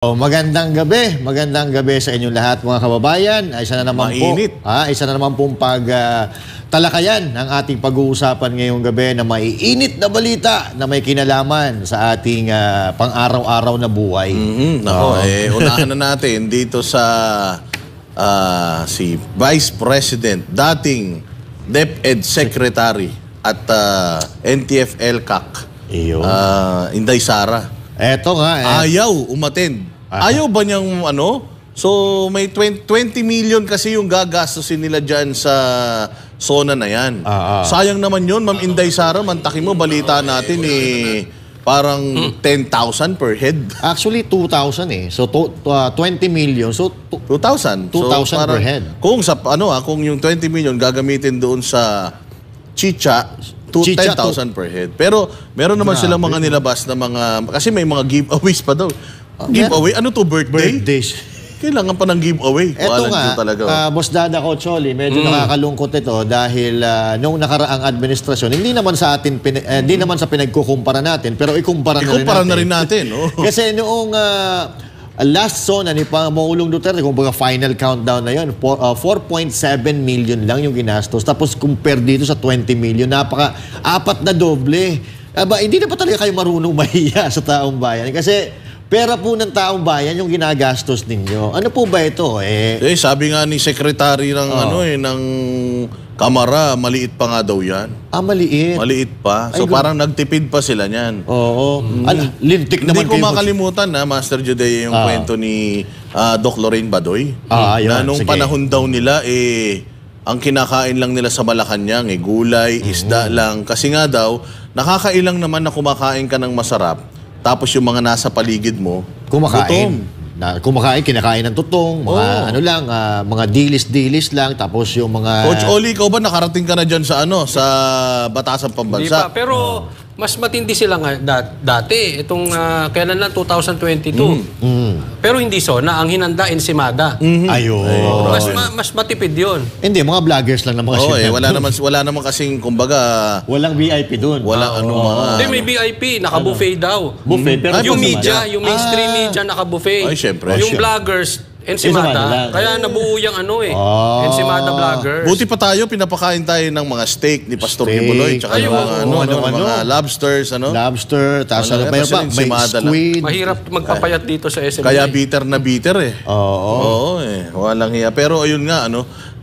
Magandang gabi sa inyong lahat mga kababayan. Isa na naman Mainit. isa na naman pong talakayan ng ating pag-uusapan ngayong gabi na maiinit na balita na may kinalaman sa ating pang-araw-araw na buhay. Unahan na natin dito sa si Vice President, dating DepEd Secretary at NTF-ELCAC, Inday Sara. Eto nga. Ayaw umattend. Ayaw ba niyang ano? So may 20 million kasi yung gagastusin nila dyan sa zona na yan. Sayang naman yun, Ma'am Inday Sara. Mantakin mo, balita natin parang 10,000 per head. Actually, 2,000 eh. So, 20 million. So, 2,000. 2,000 per head. Kung sa kung yung 20 million gagamitin doon sa chicha, 10,000 per head. Pero meron naman silang mga nilabas na mga, kasi may mga giveaways pa daw. Giveaway? Ano to, birthday? Birthdays. Kailangan pa ng giveaway. Eto nga, Boss Dada Cocholi, medyo nakakalungkot ito dahil nung nakaraang administrasyon, hindi naman sa atin, hindi naman sa pinagkukumpara natin, pero ikumpara na rin natin. Kasi noong last zona ni Pangulong Duterte, kung baga final countdown na yun, 4.7 million lang yung ginastos. Tapos compare dito sa 20 million, apat na doble. Hindi na pa talaga kayo marunong mahiya sa taong bayan. Kasi pera po ng taong bayan yung ginagastos ninyo. Ano po ba ito? Sabi nga ni Secretary ng ng Kamara, maliit pa nga daw yan. Maliit? Maliit pa. So parang nagtipid pa sila niyan. Oo. Lintik naman kayo. Hindi ko makalimutan na, Master Judea, yung kwento ni Doc Lorraine Badoy. Na nung panahon daw nila, ang kinakain lang nila sa Malacanang, gulay, isda lang. Kasi nga daw, nakakailang naman na kumakain ka ng masarap. Tapos yung mga nasa paligid mo, kumakain. Kinakain ng tutong, mga mga dilis-dilis lang, tapos yung mga... Coach Oli, ikaw ba nakarating ka na dyan sa sa Batasan Pambansa? Hindi pa, pero mas matindi sila nga dati. Itong kailan lang, 2022. Pero hindi na ang hinanda, Ensimada. Ayun. Mas matipid yun. Hindi, mga vloggers lang na mga wala naman kasing, kumbaga... Walang VIP dun. Walang mga... Hindi, may VIP, naka-buffet daw. Buffet, pero yung media, yung mainstream media, naka-buffet. Ay, syempre. Yung vloggers, Ensimada. Kaya nabuo yung Ensimada vloggers. Buti pa tayo, pinapakain tayo ng mga steak ni Pastor Kibuloy. Tsaka yung mga lobsters, Lobster, tapos may squid. Mahirap magpapayat dito sa SMA. Kaya bitter na bitter Oo, walang hiya. Pero ayun nga,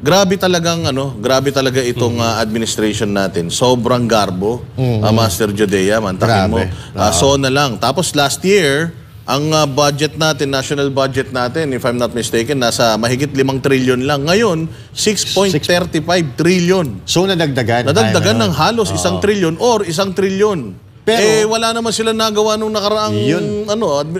grabe talaga itong administration natin. Sobrang garbo, Master Judea, mantakin mo. Na lang. Tapos last year, ang budget natin, national budget natin, if I'm not mistaken, nasa mahigit 5 trillion lang. Ngayon, 6.35 trillion. So, nadagdagan ng halos 1 trillion or 1 trillion. Pero, wala naman sila nagawa nung nakaraang taon.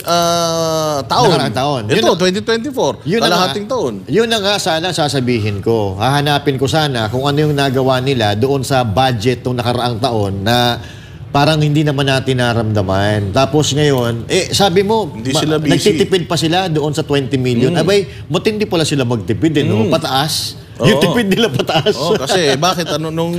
Nakaraang taon. Ito, 2024. Kalahating taon. Yun na nga sana sasabihin ko. Hahanapin ko sana kung ano yung nagawa nila doon sa budget nung nakaraang taon na parang hindi naman natin naramdaman. Tapos ngayon, sabi mo, nagtitipid pa sila doon sa 20 million. Matindi pala sila magtipid, pataas. Yung tipid nila pataas. Kasi bakit nung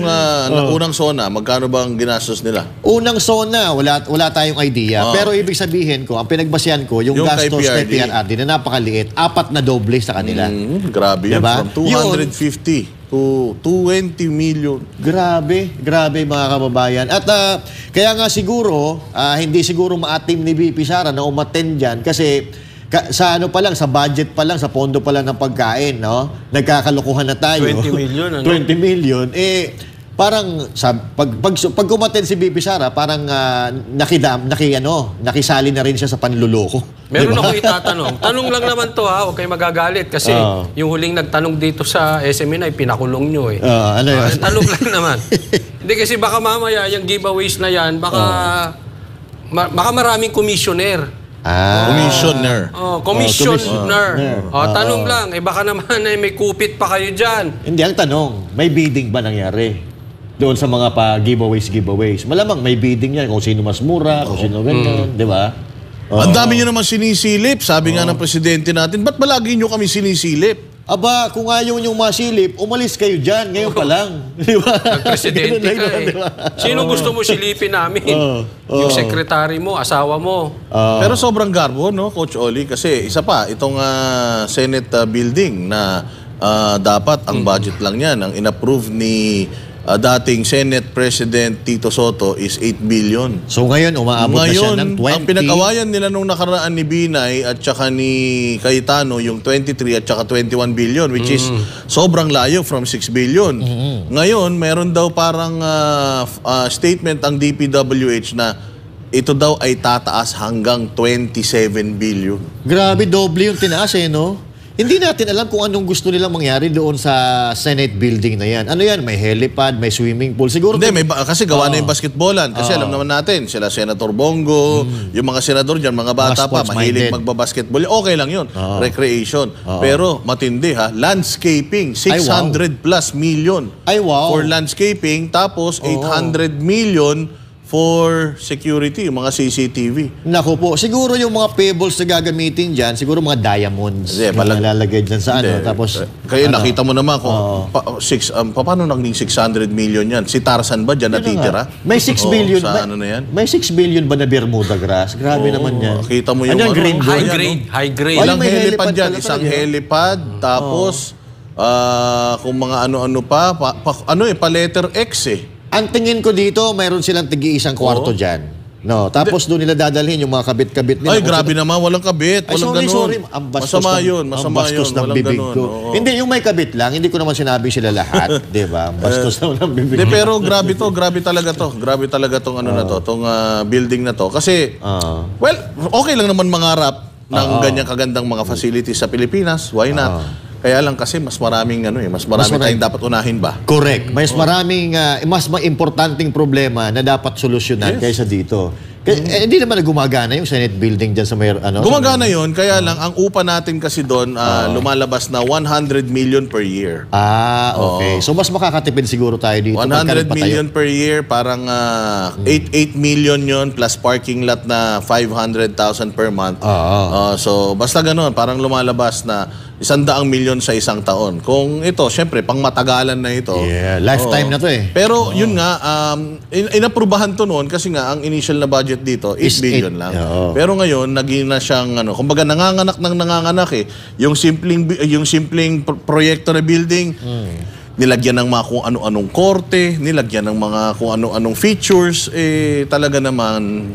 unang zona, magkano bang ginastos nila? Unang zona, wala tayong idea. Pero ibig sabihin ko, ang pinagbasihan ko, yung gastos kay PRRD na napakaliit, 4 na doble sa kanila. Grabe yan. From 250 to 20 million. Grabe mga kababayan. At kaya nga siguro, hindi siguro maatim ni VP Sara na umattend dyan kasi sa sa budget pa lang, sa pondo pa lang ng pagkain, nagkakalokohan na tayo. 20 million, 20 million. Parang pag umattend si VP Sara, parang nakisali na rin siya sa panluloko. Meron ako itatanong. Tanong lang naman to huwag kayo magagalit kasi yung huling nagtanong dito sa SMN ay pinakulong nyo Ano yun? Tanong lang naman. Hindi kasi baka mamaya yung giveaways na yan, baka maraming commissioner. Commissioner. Commissioner. Tanong lang, baka naman may kupit pa kayo dyan. Hindi, ang tanong, may bidding ba nangyari? Doon sa mga giveaways. Malamang may bidding yan kung sino mas mura, kung sino ganyan, di ba? Ang dami nyo naman sinisilip. Sabi nga ng presidente natin, ba't palagi nyo kami sinisilip? aba, kung ayaw niyong masilip, umalis kayo dyan, ngayon pa lang. Di ba? Nagpresidente ka eh. Sino gusto mo silipin namin? Yung sekretary mo, asawa mo. Pero sobrang garbo, no, Coach Oli? Kasi isa pa, itong Senate building na dapat ang budget lang yan, ang inapprove ni dating Senate President Tito Soto is 8 billion. So ngayon, umaabot na siya ng 20. Ang pinag-awayan nila nung nakaraan ni Binay at saka ni Cayetano, yung 23 at saka 21 billion, which is sobrang layo from 6 billion. Ngayon, meron daw parang statement ang DPWH na ito daw ay tataas hanggang 27 billion. Grabe, doble yung tinaas no? Hindi natin alam kung anong gusto nilang mangyari doon sa Senate building na yan. Ano yan? May helipad, may swimming pool. Siguro hindi, kasi gawa na yung basketballan. Kasi alam naman natin, sila Senator Bongo, yung mga senador dyan, mga bata pa, mahilig magbabasketball. Okay lang yun. Recreation. Pero matindi ha, landscaping, 600 plus million for landscaping, tapos 800 million for security, yung mga CCTV. Naku po, siguro yung mga pebbles na gagamitin dyan, siguro mga diamonds yung nalalagay dyan sa tapos, kaya nakita mo naman kung paano naging 600 million yan? Si Tarzan ba dyan natitira? May 6 billion. Sa ano na yan? May 6 billion ba na Bermuda grass? Grabe naman yan. Kita mo yung green high grade. Ilang helipad dyan? Isang helipad, tapos kung mga ano-ano pa letter X Ang tingin ko dito, mayroon silang tigi-isang kwarto dyan. No, tapos doon nila dadalhin yung mga kabit-kabit nila. Ay, grabe naman, walang kabit, walang ganun. Sorry. Masama yun, ng bibig ko. Hindi, yung may kabit lang, hindi ko naman sinabing sila lahat, 'di ba? Bastos naman ng bibig. Hindi, pero grabe talaga to. Grabe talaga tong ano na to, tong building na to. Kasi, well, okay lang naman mangarap ng ganyang kagandang mga facilities sa Pilipinas. Why not? Kaya lang kasi mas maraming mas marami tayong dapat unahin ba? Correct. Mas maraming mas importanteng problema na dapat solusyonan kaysa dito. Hindi naman na gumagana yung Senate building dyan sa may Gumagana yun, kaya lang ang upa natin kasi doon lumalabas na 100 million per year. Okay. So mas makakatipid siguro tayo dito. 100 million per year, parang 8 million yun plus parking lot na 500,000 per month. So basta ganun, parang lumalabas na 100 milyon sa isang taon. Kung ito, syempre, pang matagalan na ito. Yeah, lifetime na to Pero yun nga, inaprubahan to noon kasi nga, ang initial na budget dito, 8 billion lang. Pero ngayon, naging na siyang, kumbaga nanganganak yung simpleng proyekto na building, nilagyan ng mga kung ano-anong korte, nilagyan ng mga kung ano-anong features, talaga naman,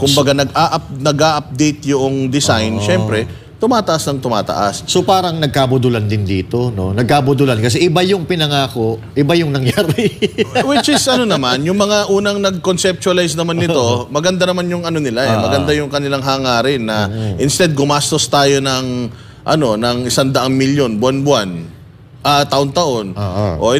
kumbaga nag-a-update yung design, syempre, tumataas ng tumataas. So parang nagkabudulan din dito, no? Nagkabudulan kasi iba yung pinangako, iba yung nangyari. Which is naman, yung mga unang nag-conceptualize naman nito, maganda naman yung maganda yung kanilang hangarin na instead gumastos tayo ng ng 100 milyon buwan-buwan. Taon-taon.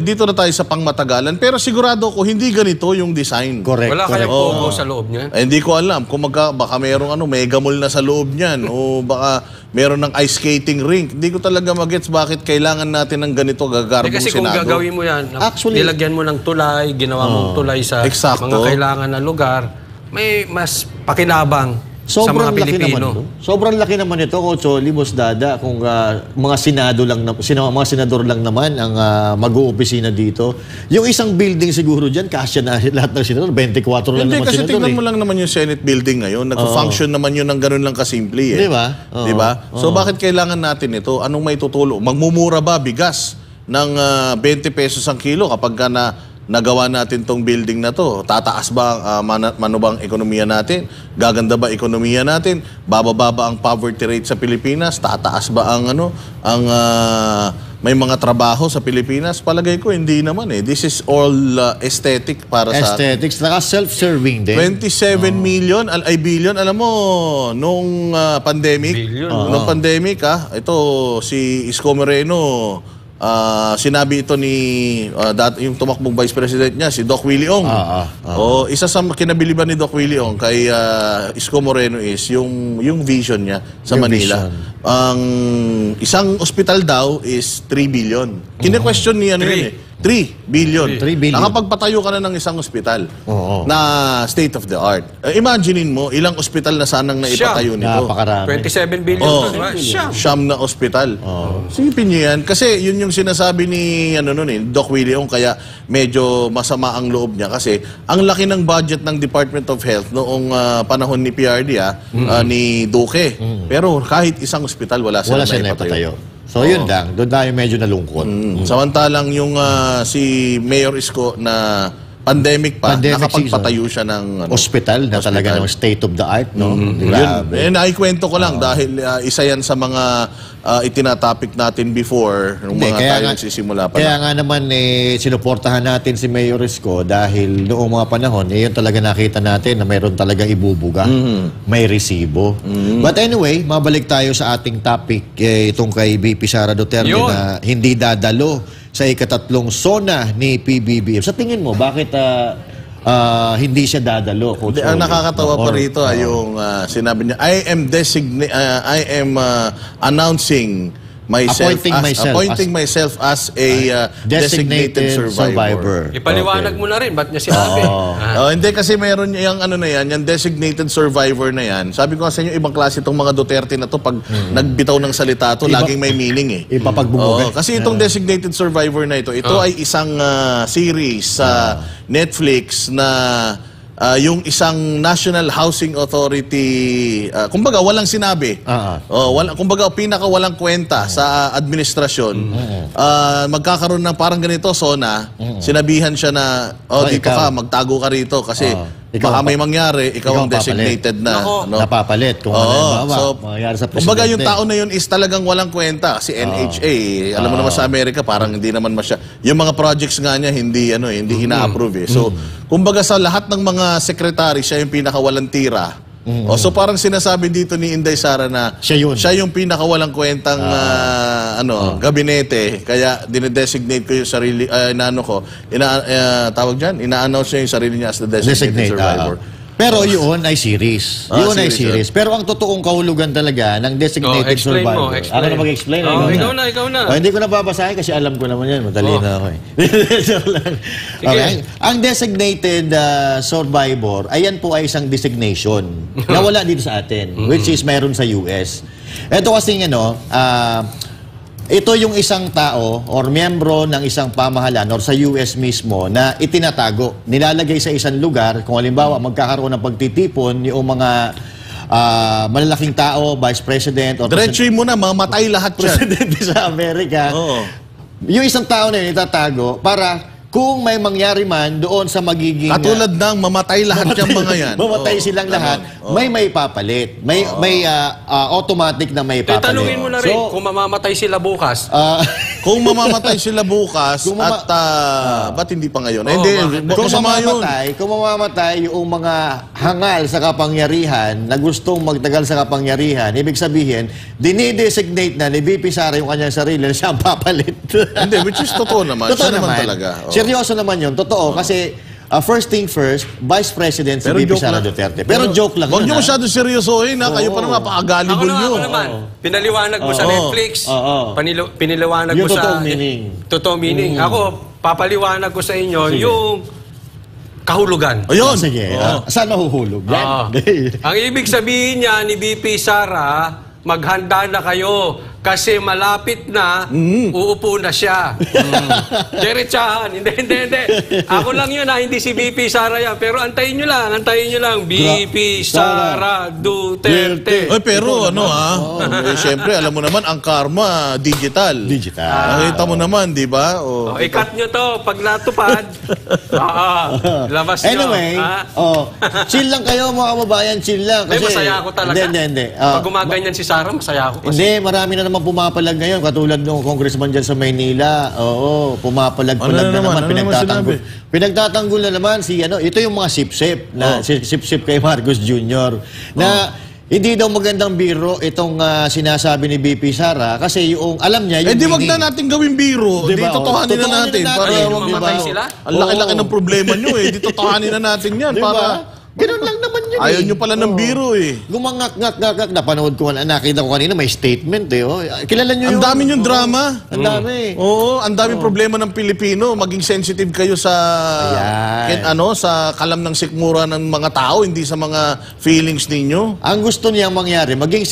Dito na tayo sa pangmatagalan. Pero sigurado ko, hindi ganito yung design. Correct. Wala kayong pogo sa loob niyan? Hindi ko alam. Kung baka merong mega mall na sa loob niyan o baka meron ng ice skating rink. Hindi ko talaga magets bakit kailangan natin ng ganito gagarbong Senado. Kasi kung gagawin mo yan, nilagyan mo ng tulay, ginawa mong tulay sa mga kailangan na lugar, may mas pakinabang sa mga Pilipino. Sobrang laki naman ito, Coach Oli, Boss Dada, kung mga mga senador lang naman ang mag-uupisina dito. Yung isang building siguro dyan, kasya na lahat ng senador, 24 lang naman senador. Hindi, kasi tingnan mo lang naman yung Senate building ngayon. Nag-function naman yun ng ganun lang kasimple. Di ba? Di ba? So bakit kailangan natin ito? Anong may tutulong? Magmumura ba bigas ng 20 pesos ang kilo kapag nagawa natin tong building na to? Tataas ba bang ekonomiya natin? Gaganda ba ekonomiya natin? Bababa ba ang poverty rate sa Pilipinas? Tataas ba ang may mga trabaho sa Pilipinas? Palagay ko hindi naman This is all aesthetic para sa aesthetics, saka self-serving din. 27 million billion, alam mo nung pandemic, ito si Isko Moreno, sinabi ito ni yung tumakbong Vice President niya, si Doc Willie Ong. Isa sa kinabiliban ni Doc Willie Ong kay Isko Moreno is yung vision niya sa Manila. Ang isang ospital daw is 3 billion. Kine-question niya 3 billion. 3 billion. Nakapagpatayo ka na ng isang ospital na state of the art. Imaginein mo, ilang ospital na sanang naipatayo nito. Napakarami. 27 billion. Siyam na ospital. Sipin niyo yan. Kasi yun yung sinasabi ni Doc Willie Ong, kaya medyo masama ang loob niya. Kasi ang laki ng budget ng Department of Health noong panahon ni PRD, ni Duque. Pero kahit isang ospital, wala silang naipatayo. So yun lang, doon tayo medyo nalungkot. Samantalang yung si Mayor Isko na pandemic nakapagpatayo siya ng hospital na talaga ng state of the art, no? Yun, naikwento ko lang dahil isa yan sa mga itinatopic natin before nung mga tayo nagsisimula pa. Kaya nga naman sinuportahan natin si Mayor Isko dahil noong mga panahon, yun talaga nakita natin na mayroon talagang ibubuga. May resibo. But anyway, mabalik tayo sa ating topic, itong kay VP Sara Duterte na hindi dadalo sa ikatatlong SONA ni PBBM. Sa tingin mo, bakit hindi siya dadalo? Ang nakakatawa pa rito yung sinabi niya, I am announcing appointing myself as a designated survivor. Ipaliwanag mo na rin, ba't niya sinabi? Hindi kasi meron yung yung designated survivor na yan. Sabi ko sa inyo, ibang klase itong mga Duterte na to pag nagbitaw ng salita to, laging may meaning Iba pagbumugat. Kasi itong designated survivor na ito ay isang series sa Netflix na yung isang National Housing Authority, kumbaga walang sinabi. Kumbaga pinakawalang kwenta sa administrasyon. Magkakaroon ng parang ganito, SONA. Sinabihan siya na, dito ka, magtago ka rito kasi baka may mangyari, ikaw ang designated na. Napapalit. Kung mangyari sa presidente. Kumbaga yung tao na yun is talagang walang kwenta. Si NHA, alam mo naman sa Amerika, parang hindi naman yung mga projects nga niya, hindi ina-approve. So, kumbaga sa lahat ng mga secretary, siya yung pinakawalang tira. So parang sinasabi dito ni Inday Sara na siya yung pinakawalang kwentang gabinete. Kaya dinedesignate ko yung sarili, tawag dyan, ina-announce niya yung sarili niya as the designated survivor. Pero yun ay series. Yun ay series. Pero ang totoong kahulugan talaga ng designated survivor. Ako na mag-explain. Ikaw na. Hindi ko na babasahin kasi alam ko naman yan. Madali na ako Okay. Ang designated survivor, ayan po ay isang designation na wala dito sa atin, which is mayroon sa US. Ito kasi ito yung isang tao or miyembro ng isang pamahalaan or sa US mismo na itinatago. Nilalagay sa isang lugar, kung halimbawa magkakaroon ng pagtitipon yung mga malalaking tao, Vice President or diretsuin mo na, mamatay lahat yan. Presidente sa Amerika. Yung isang tao na yun itatago para kung may mangyari man doon sa magiging katulad ng mamatay lahat yung mga yan. Mamatay silang lahat. May papalit. May automatic na may papalit. Tanungin mo na rin kung mamamatay sila bukas. Kung mamamatay sila bukas at ba't hindi pa ngayon? Kung mamamatay yung mga hangal sa kapangyarihan na gustong magtagal sa kapangyarihan, ibig sabihin, dinidesignate na ni VP Sara yung kanyang sarili na siya ang papalit. Hindi, which is totoo naman. Totoo naman talaga. Seryoso naman yun. Totoo. Kasi first thing first, Vice President si VP Sara Duterte. Pero joke lang yun. Huwag niyo masyado seryosohin. Kayo pa naman, napaka-gullible nyo. Ako naman. Pinaliwanag mo sa Netflix. Pinaliwanag mo sa totoong meaning. Ako, papaliwanag ko sa inyo yung kahulugan. Ayun. Sige. Saan nahuhulog? Ang ibig sabihin niya ni VP Sara, maghanda na kayo kasi malapit na uupo na siya. Diretsahan. Hindi. Ako lang yun hindi si VP Sara yan. Pero antayin nyo lang. VP Sara Duterte. Pero siyempre, alam mo naman, ang karma, digital. Nakita mo naman, di ba? I-cut nyo to. Pag natupad, labas nyo. Anyway, chill lang kayo mga kababayan, chill lang. Kasi, masaya ako talaga. Hindi. Pag gumaganyan si Sara, masaya ako. Kasi. Hindi, marami na naman pumapalag ngayon. Katulad ng congressman dyan sa Maynila. Pumapalag-palag na naman. Pinagtatanggol na naman ito yung mga sip-sip na sip-sip kay Marcos Jr. na hindi daw magandang biro itong sinasabi ni VP Sara kasi yung alam niya yung di wag na natin gawing biro. Di totohanin na natin. Para mamatay sila. Ang laki-laki ng problema nyo Di totohanin na natin yan. Para ganun lang naman yun. Ayaw nyo pala ng biro eh. Gumangak-ngak-ngak. Napanood ko, nakita ko kanina, may statement eh. Oh. Kilala nyo yun? Ang dami yung drama. Ang dami. Oo, ang daming problema ng Pilipino. Maging sensitive kayo sa sa kalam ng sikmura ng mga tao, hindi sa mga feelings ninyo. Ang gusto niyang mangyari, maging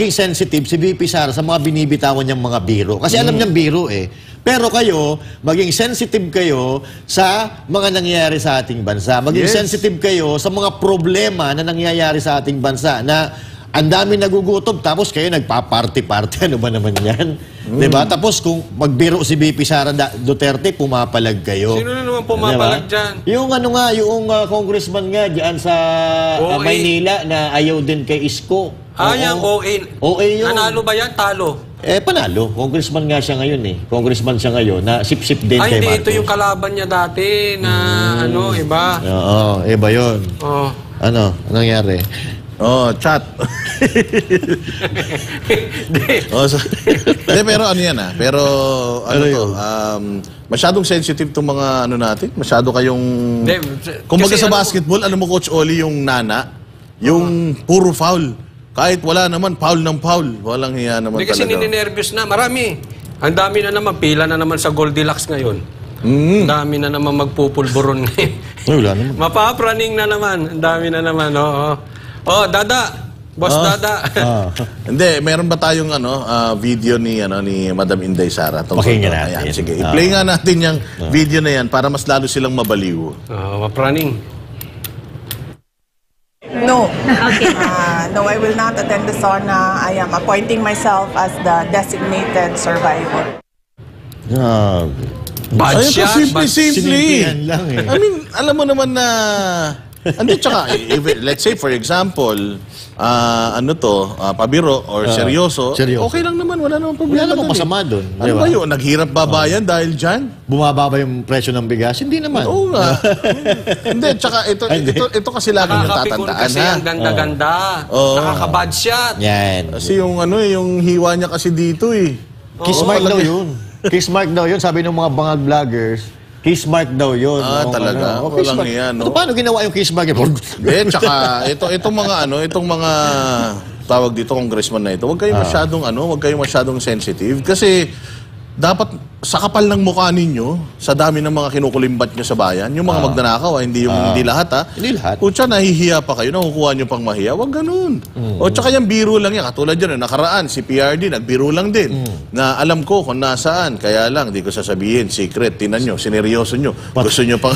sensitive si VP Sara sa mga binibitawan niyang mga biro. Kasi alam niyang biro eh. Pero kayo, maging sensitive kayo sa mga nangyayari sa ating bansa. Maging sensitive kayo sa mga problema na nangyayari sa ating bansa na ang dami nagugutom, tapos kayo nagpa-party-party. Ano ba naman yan? Diba? Tapos kung magbiro si VP Sara Duterte, pumapalag kayo. Sino na naman pumapalag dyan? Yung yung congressman nga dyan sa Maynila na ayaw din kay Isko. Yung OA yun. Nanalo ba yan? Talo? Panalo. Congressman nga siya ngayon eh. Congressman siya ngayon na sip-sip din kay Marcos. Marcos. Ito yung kalaban niya dati na iba. Oo, iba yun. Ano nangyari? Chat. Pero ano yan Pero masyadong sensitive tong mga natin. Masyado kayong... Kumbaga sa basketball, alam mo Coach Oli, yung nana, yung puro foul. Kahit wala naman, foul ng foul. Walang hiya naman talaga. Kasi ninenervyos na. Marami. Ang dami na naman. Pila na naman sa Goldilocks ngayon. Ang dami na naman magpupulburon ngayon. Wala naman. Mapapraning na naman. Ang dami na naman. Dada. Boss Dada. Hindi, meron ba tayong video ni Madam Inday Sara? Pakinggan natin. Ayan, sige, i-play nga natin yung video na yan para mas lalo silang mabaliw. Mapraning. No. Okay. No, I will not attend the sauna. I am appointing myself as the designated survivor. Bad Ayun shot. po, simple. Sinimpihan lang eh. I mean, alam mo naman na... tsaka, let's say for example, pabiro or seryoso, okay lang naman, wala namang problema. Wala namang masama doon. Ano ba yun? Naghirap babayan dahil dyan? Bumaba ba yung presyo ng bigas? Hindi naman. Oo nga. Hindi, tsaka ito kasi lagi yung tatandaan. Kasi ang ganda-ganda. Nakaka-bad shot. Yan. Kasi yung hiwa niya kasi dito eh. Kiss mark daw yun. Kiss mark daw yun, sabi ng mga bangag vloggers. Kiss mark daw yun. Talaga? Walang yan, no? Paano ginawa yung kiss mark? Tsaka itong mga tawag dito, congressman na ito, huwag kayong masyadong sensitive. Kasi dapat sa kapal ng mukha ninyo, sa dami ng mga kinukulimbat nyo sa bayan, yung mga magnanakaw, hindi lahat Hindi lahat. Kung nahihiya pa kayo, nakukuha nyo pang mahiya, wag ganun. O tsaka yung biro lang yan, katulad yan, nakaraan, si PRD, nagbiro lang din. Na alam ko kung nasaan, kaya lang, di ko sasabihin, secret, tinan nyo, sineryoso nyo. Gusto nyo pang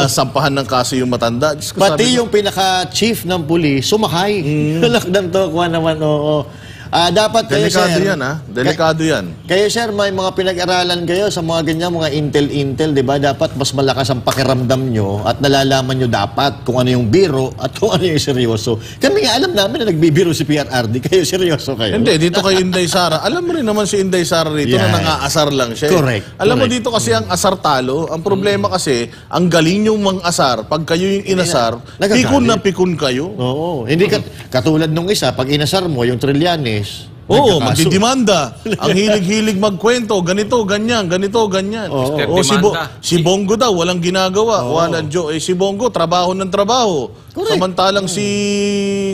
sampahan ng kaso yung matanda. Pati yung pinaka-chief ng pulis, sumakay. Lakdan to, kuha naman, dapat kayo, delikado sir. Yan, delikado yan. Kayo, sir, may mga pinag-aralan kayo sa mga ganyan, mga intel, di ba? Dapat mas malakas ang pakiramdam nyo at nalalaman nyo dapat kung ano yung biro at kung ano yung seryoso. Kami nga alam namin na nagbibiro si PRRD. Kayo, seryoso kayo. Hindi, dito kay Inday Sara. Alam mo rin naman si Inday Sara rito na nangaasar lang siya. Correct. Alam mo dito kasi ang asar talo. Ang problema kasi, ang galing yung mang-asar. Pag kayo yung inasar, pikon na pikon kayo. Oo. Hindi katulad nung isa, pag inasar mo, yung Trillanes, Oo, magdidemanda. Ang hilig-hilig magkwento, ganito, ganyan. Si Bongo daw, walang ginagawa. Si Bongo, trabaho ng trabaho. Correct. Samantalang si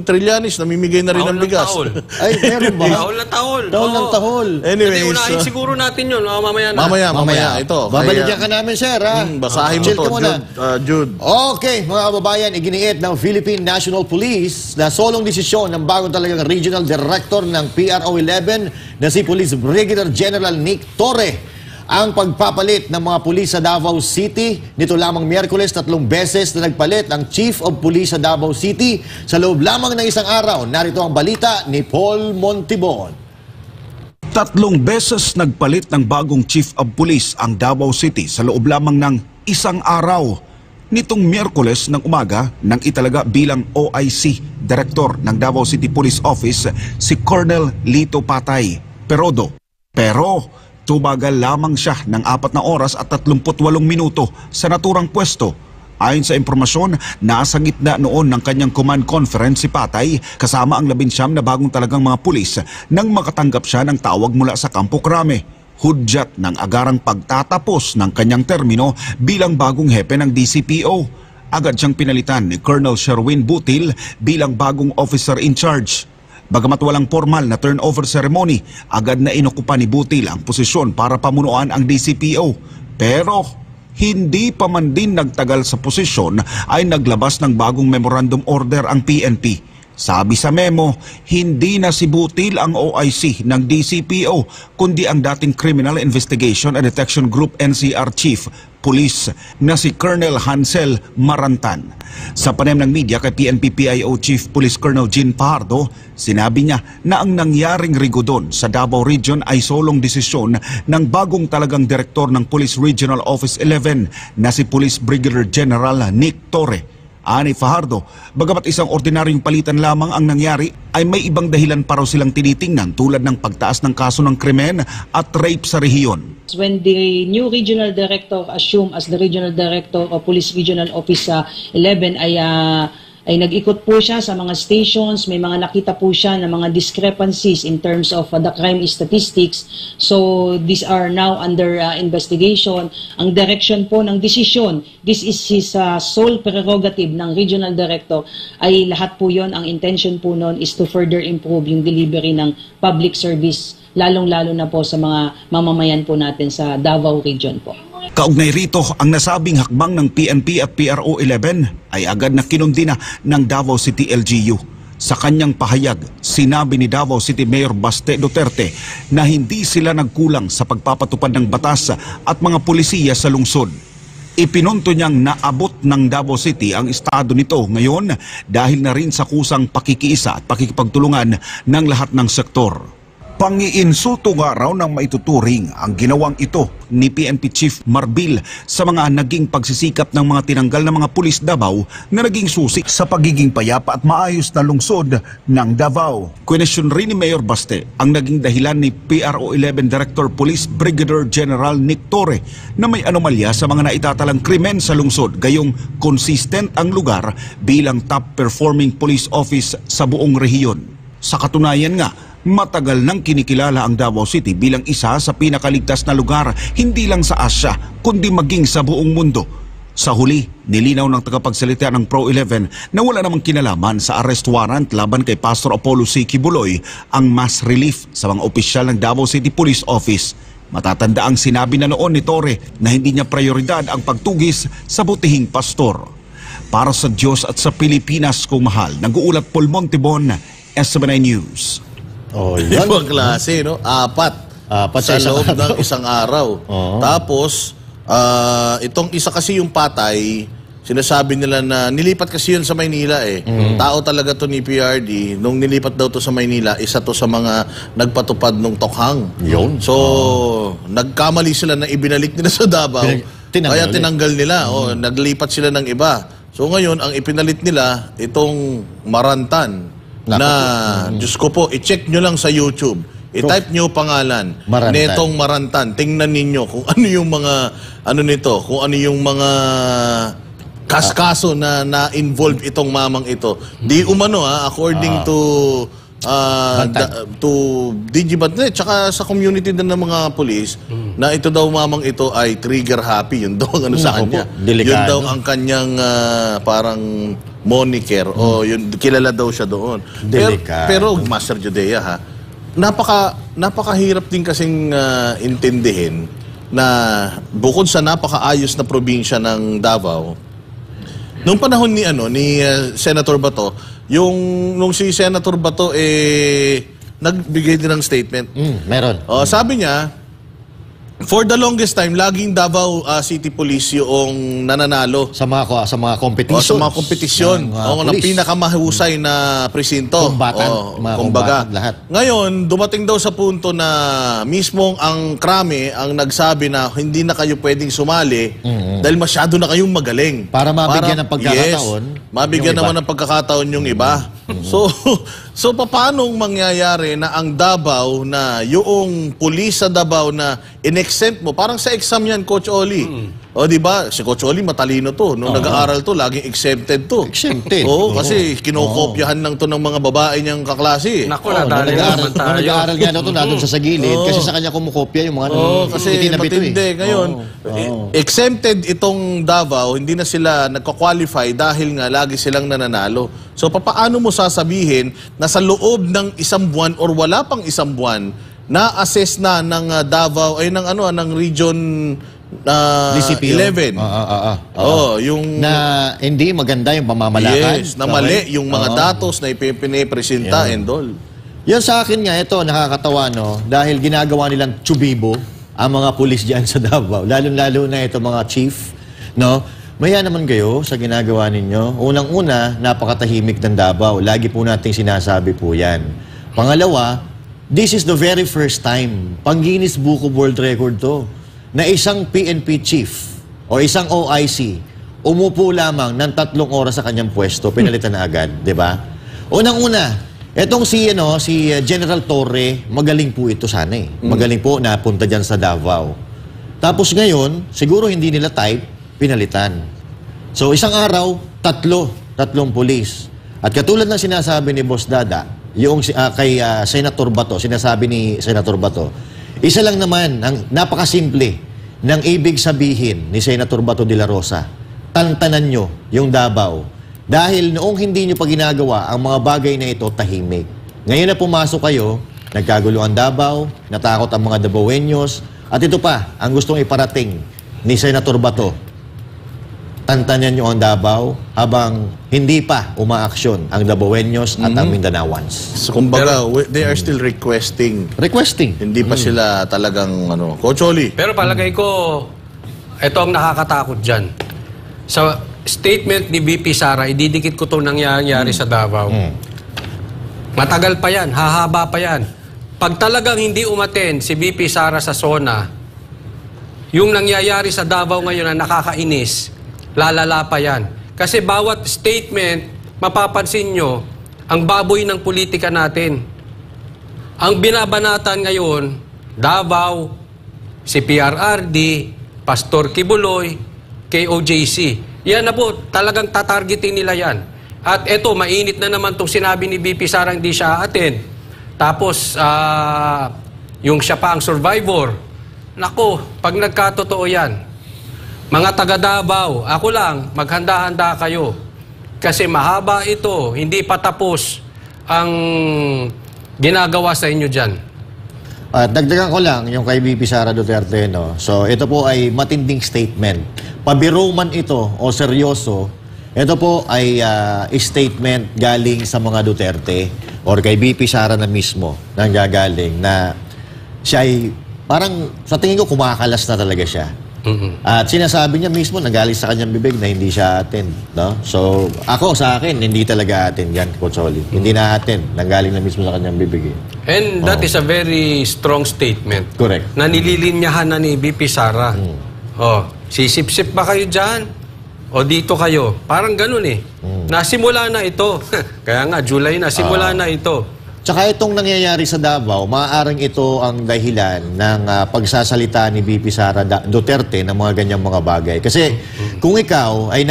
Trillanes, namimigay na rin ng bigas. Ay, meron ba? Tahol na tahol. Tahol ng tahol. Anyways, unahin siguro natin yun. Mamaya na. Mamaya. Ito. Babalikan ka namin, sir, ha? Basahin mo to, Jude. Okay, mga kababayan, iginiit ng Philippine National Police na solong desisyon ng bagong talagang Regional Director ng PRO 11 na si Police Brigadier General Nick Torre ang pagpapalit ng mga pulis sa Davao City. Nito lamang Miyerkules, 3 beses na nagpalit ang Chief of Police sa Davao City sa loob lamang ng isang araw. Narito ang balita ni Paul Montibon. 3 beses nagpalit ng bagong Chief of Police ang Davao City sa loob lamang ng isang araw. Nitong Miyerkules ng umaga nang italaga bilang OIC Director ng Davao City Police Office si Colonel Lito Patay Perodo. Pero tumagal lamang siya ng 4 na oras at 38 minuto sa naturang pwesto. Ayon sa impormasyon, nasa gitna noon ng kanyang command conference si Patay kasama ang 19 na bagong talagang mga pulis nang makatanggap siya ng tawag mula sa Campo Crame. Hudyat ng agarang pagtatapos ng kanyang termino bilang bagong hepe ng DCPO. agad siyang pinalitan ni Colonel Sherwin Butil bilang bagong officer in charge. Bagamat walang formal na turnover ceremony, agad na inokupa ni Butil ang posisyon para pamunuan ang DCPO. Pero hindi pa man din nagtagal sa posisyon ay naglabas ng bagong memorandum order ang PNP. Sabi sa memo, hindi na si Butil ang OIC ng DCPO, kundi ang dating Criminal Investigation and Detection Group NCR Chief Police na si Colonel Hansel Marantan. Sa panayam ng media kay PNP-PIO Chief Police Colonel Jean Fajardo, sinabi niya na ang nangyaring rigodon sa Davao Region ay solong desisyon ng bagong talagang direktor ng Police Regional Office 11 na si Police Brigadier General Nick Torre. Ani Fajardo, bagamat isang ordinaryong palitan lamang ang nangyari, ay may ibang dahilan pa raw silang tinitingnan tulad ng pagtaas ng kaso ng krimen at rape sa rehiyon. When the new regional director assumed as the regional director of Police Regional Office 11 ay nag-ikot po siya sa mga stations, may mga nakita po siya ng mga discrepancies in terms of the crime statistics. So these are now under investigation. Ang direction po ng desisyon, this is his sole prerogative ng regional director, ay lahat po yon, ang intention po nun is to further improve yung delivery ng public service, lalong-lalo na po sa mga mamamayan po natin sa Davao Region po. Kaugnay rito, ang nasabing hakbang ng PNP at PRO 11 ay agad na kinundina ng Davao City LGU. Sa kanyang pahayag, sinabi ni Davao City Mayor Baste Duterte na hindi sila nagkulang sa pagpapatupad ng batas at mga pulisiya sa lungsod. Ipinunto niyang naabot ng Davao City ang estado nito ngayon dahil na rin sa kusang pakikiisa at pakikipagtulungan ng lahat ng sektor. Pangiinsulto nga raw ng maituturing ang ginawang ito ni PNP Chief Marbil sa mga naging pagsisikap ng mga tinanggal na mga pulis Davao na naging susi sa pagiging payapa at maayos na lungsod ng Davao. Kwenesyon rin ni Mayor Baste ang naging dahilan ni PRO 11 Director Police Brigadier General Nick Torre na may anomalya sa mga naitatalang krimen sa lungsod, gayong consistent ang lugar bilang top performing police office sa buong rehiyon. Sa katunayan nga, matagal nang kinikilala ang Davao City bilang isa sa pinakaligtas na lugar hindi lang sa Asya kundi maging sa buong mundo. Sa huli, nilinaw ng tagapagsalita ng Pro 11 na wala namang kinalaman sa arrest warrant laban kay Pastor Apollo C. Kibuloy ang mass relief sa mga opisyal ng Davao City Police Office. Matatanda ang sinabi na noon ni Torre na hindi niya prioridad ang pagtugis sa butihing pastor. Para sa Diyos at sa Pilipinas kung mahal, nag-uulat Paul Montibon, SMNI News. Oh, yan. Ibang klase, no? Apat sa loob ng isang araw. Tapos, itong isa kasi yung patay, sinasabi nila na nilipat kasi yun sa Maynila eh. Tao talaga to ni PRD. Nung nilipat daw to sa Maynila, isa to sa mga nagpatupad nung tokhang. Yun. So, nagkamali sila na ibinalik nila sa Davao. Kaya tinanggal nila. Naglipat sila ng iba. So ngayon, ang ipinalit nila, itong Marantan. Na, Diyos ko po, i-check nyo lang sa YouTube. I-type nyo pangalan. Netong Marantan. Tingnan ninyo kung ano yung mga, ano nito, kung ano yung mga kaskaso na na-involve itong mamang ito. Di umano according to Digibantet, tsaka sa community din ng mga police, na ito daw mamang ito ay trigger happy. Yun daw ang ano sa kanya. Yun daw ang kanyang parang moniker o yun, kilala daw siya doon. Pero Master Judea napakahirap din kasing intindihin na bukod sa napakaayos na probinsya ng Davao, nung panahon ni Senator Bato, nung si Senator Bato nagbigay din ng statement. Meron. Sabi niya, for the longest time, laging Davao City Police yung nananalo. Sa mga competitions. Sa mga kompetisyon. Ng pinakamahusay na presinto. Kumbaga, lahat. Ngayon, dumating daw sa punto na mismong ang krame ang nagsabi na hindi na kayo pwedeng sumali dahil masyado na kayong magaling. Para mabigyan ng pagkakataon. Yes, mabigyan naman ng pagkakataon yung iba. So paanong mangyayari na ang Davao na yung pulis sa Davao na in-exempt mo, parang sa exam yan, Coach Oli. O, di ba? Si Coach Oli, matalino to. Nung nag-aaral to, laging exempted to. Exempted. Oo, kasi kinokopyahan lang to ng mga babae niyang kaklase. Naku, nadali naman tayo. Nag-aaral nga daw to nandun sa gilid kasi sa kanya kumukopya yung mga Kasi matindi. Ngayon, exempted itong Davao, hindi na sila nagka-qualify dahil nga lagi silang nananalo. So, papaano mo sasabihin na sa loob ng isang buwan or wala pang isang buwan, na-assess na ng Davao, ay ng region DCPO. 11. Yung na hindi maganda yung pamamalakad. yes, na mali yung mga datos na ipinipresenta and all. Yan sa akin nga, ito, nakakatawa, no? Dahil ginagawa nilang tsubibo ang mga pulis dyan sa Davao. Lalo-lalo na ito mga chief, no? Maya naman kayo sa ginagawa ninyo. Unang-una, napakatahimik ng Davao. Lagi po nating sinasabi po yan. Pangalawa, this is the very first time, pang Guinness Book of World Record to, na isang PNP chief o isang OIC umupo lamang ng 3 oras sa kanyang pwesto, pinalitan na agad, di ba? Unang-una, etong si General Torre, magaling po ito sana eh. Magaling po napunta dyan sa Davao. Tapos ngayon, siguro hindi nila type, pinalitan. So isang araw, 3 pulis. At katulad ng sinasabi ni Boss Dada, yung kay Senator Bato, sinasabi ni Senator Bato, isa lang naman, ang napakasimple ng ibig sabihin ni Senator Bato de la Rosa, tantanan nyo yung Davao. Dahil noong hindi nyo pa ginagawa ang mga bagay na ito, tahimik. Ngayon na pumasok kayo, nagkagulo ang Davao, natakot ang mga Davaoeños, at ito pa, ang gustong iparating ni Senator Bato, tantanan nyo ang Davao habang hindi pa umaaksyon ang Davaoeños at ang Mindanaoans. So, kumbaga, they are still requesting. Hindi pa sila talagang, Coach Oli. Pero palagay ko, ito ang nakakatakot dyan. Sa statement ni BP Sara, ididikit ko itong nangyayari sa Davao. Matagal pa yan, hahaba pa yan. Pag talagang hindi umaten si BP Sara sa SONA, yung nangyayari sa Davao ngayon na nakakainis, lalala pa yan. Kasi bawat statement, mapapansin nyo, ang baboy ng politika natin. Ang binabanatan ngayon, Davao, si PRRD, Pastor Kibuloy, KOJC. Yan na po, talagang tatargetin nila yan. At eto, mainit na naman itong sinabi ni BP Sara, hindi siya attend. Tapos, yung siya pa ang survivor. Nako, pag nagkatotoo yan, mga taga Davao, ako lang, maghanda-handa kayo. Kasi mahaba ito, hindi pa tapos ang ginagawa sa inyo dyan. Dagdagan ko lang yung kay BP Sara Duterte, no? So, ito po ay matinding statement. Pabiro man ito o seryoso, ito po ay statement galing sa mga Duterte or kay BP Sara na mismo nang gagaling na siya ay parang sa tingin ko kumakalas na talaga siya. At sinasabi niya mismo, nagaling sa kanyang bibig na hindi siya attend. No? So, ako sa akin, hindi talaga attend yan, Coach Oli. Hindi na attend. Nagaling na mismo sa kanyang bibig. And that is a very strong statement. Correct. Na nililinyahan na ni BP Sara. Sisip-sip ba kayo dyan? O dito kayo? Parang ganun eh. Nasimula na ito. Kaya nga, July na, simula na ito. Tsaka itong nangyayari sa Davao, maaaring ito ang dahilan ng pagsasalita ni BP Sara Duterte ng mga ganyang mga bagay. Kasi kung ikaw ay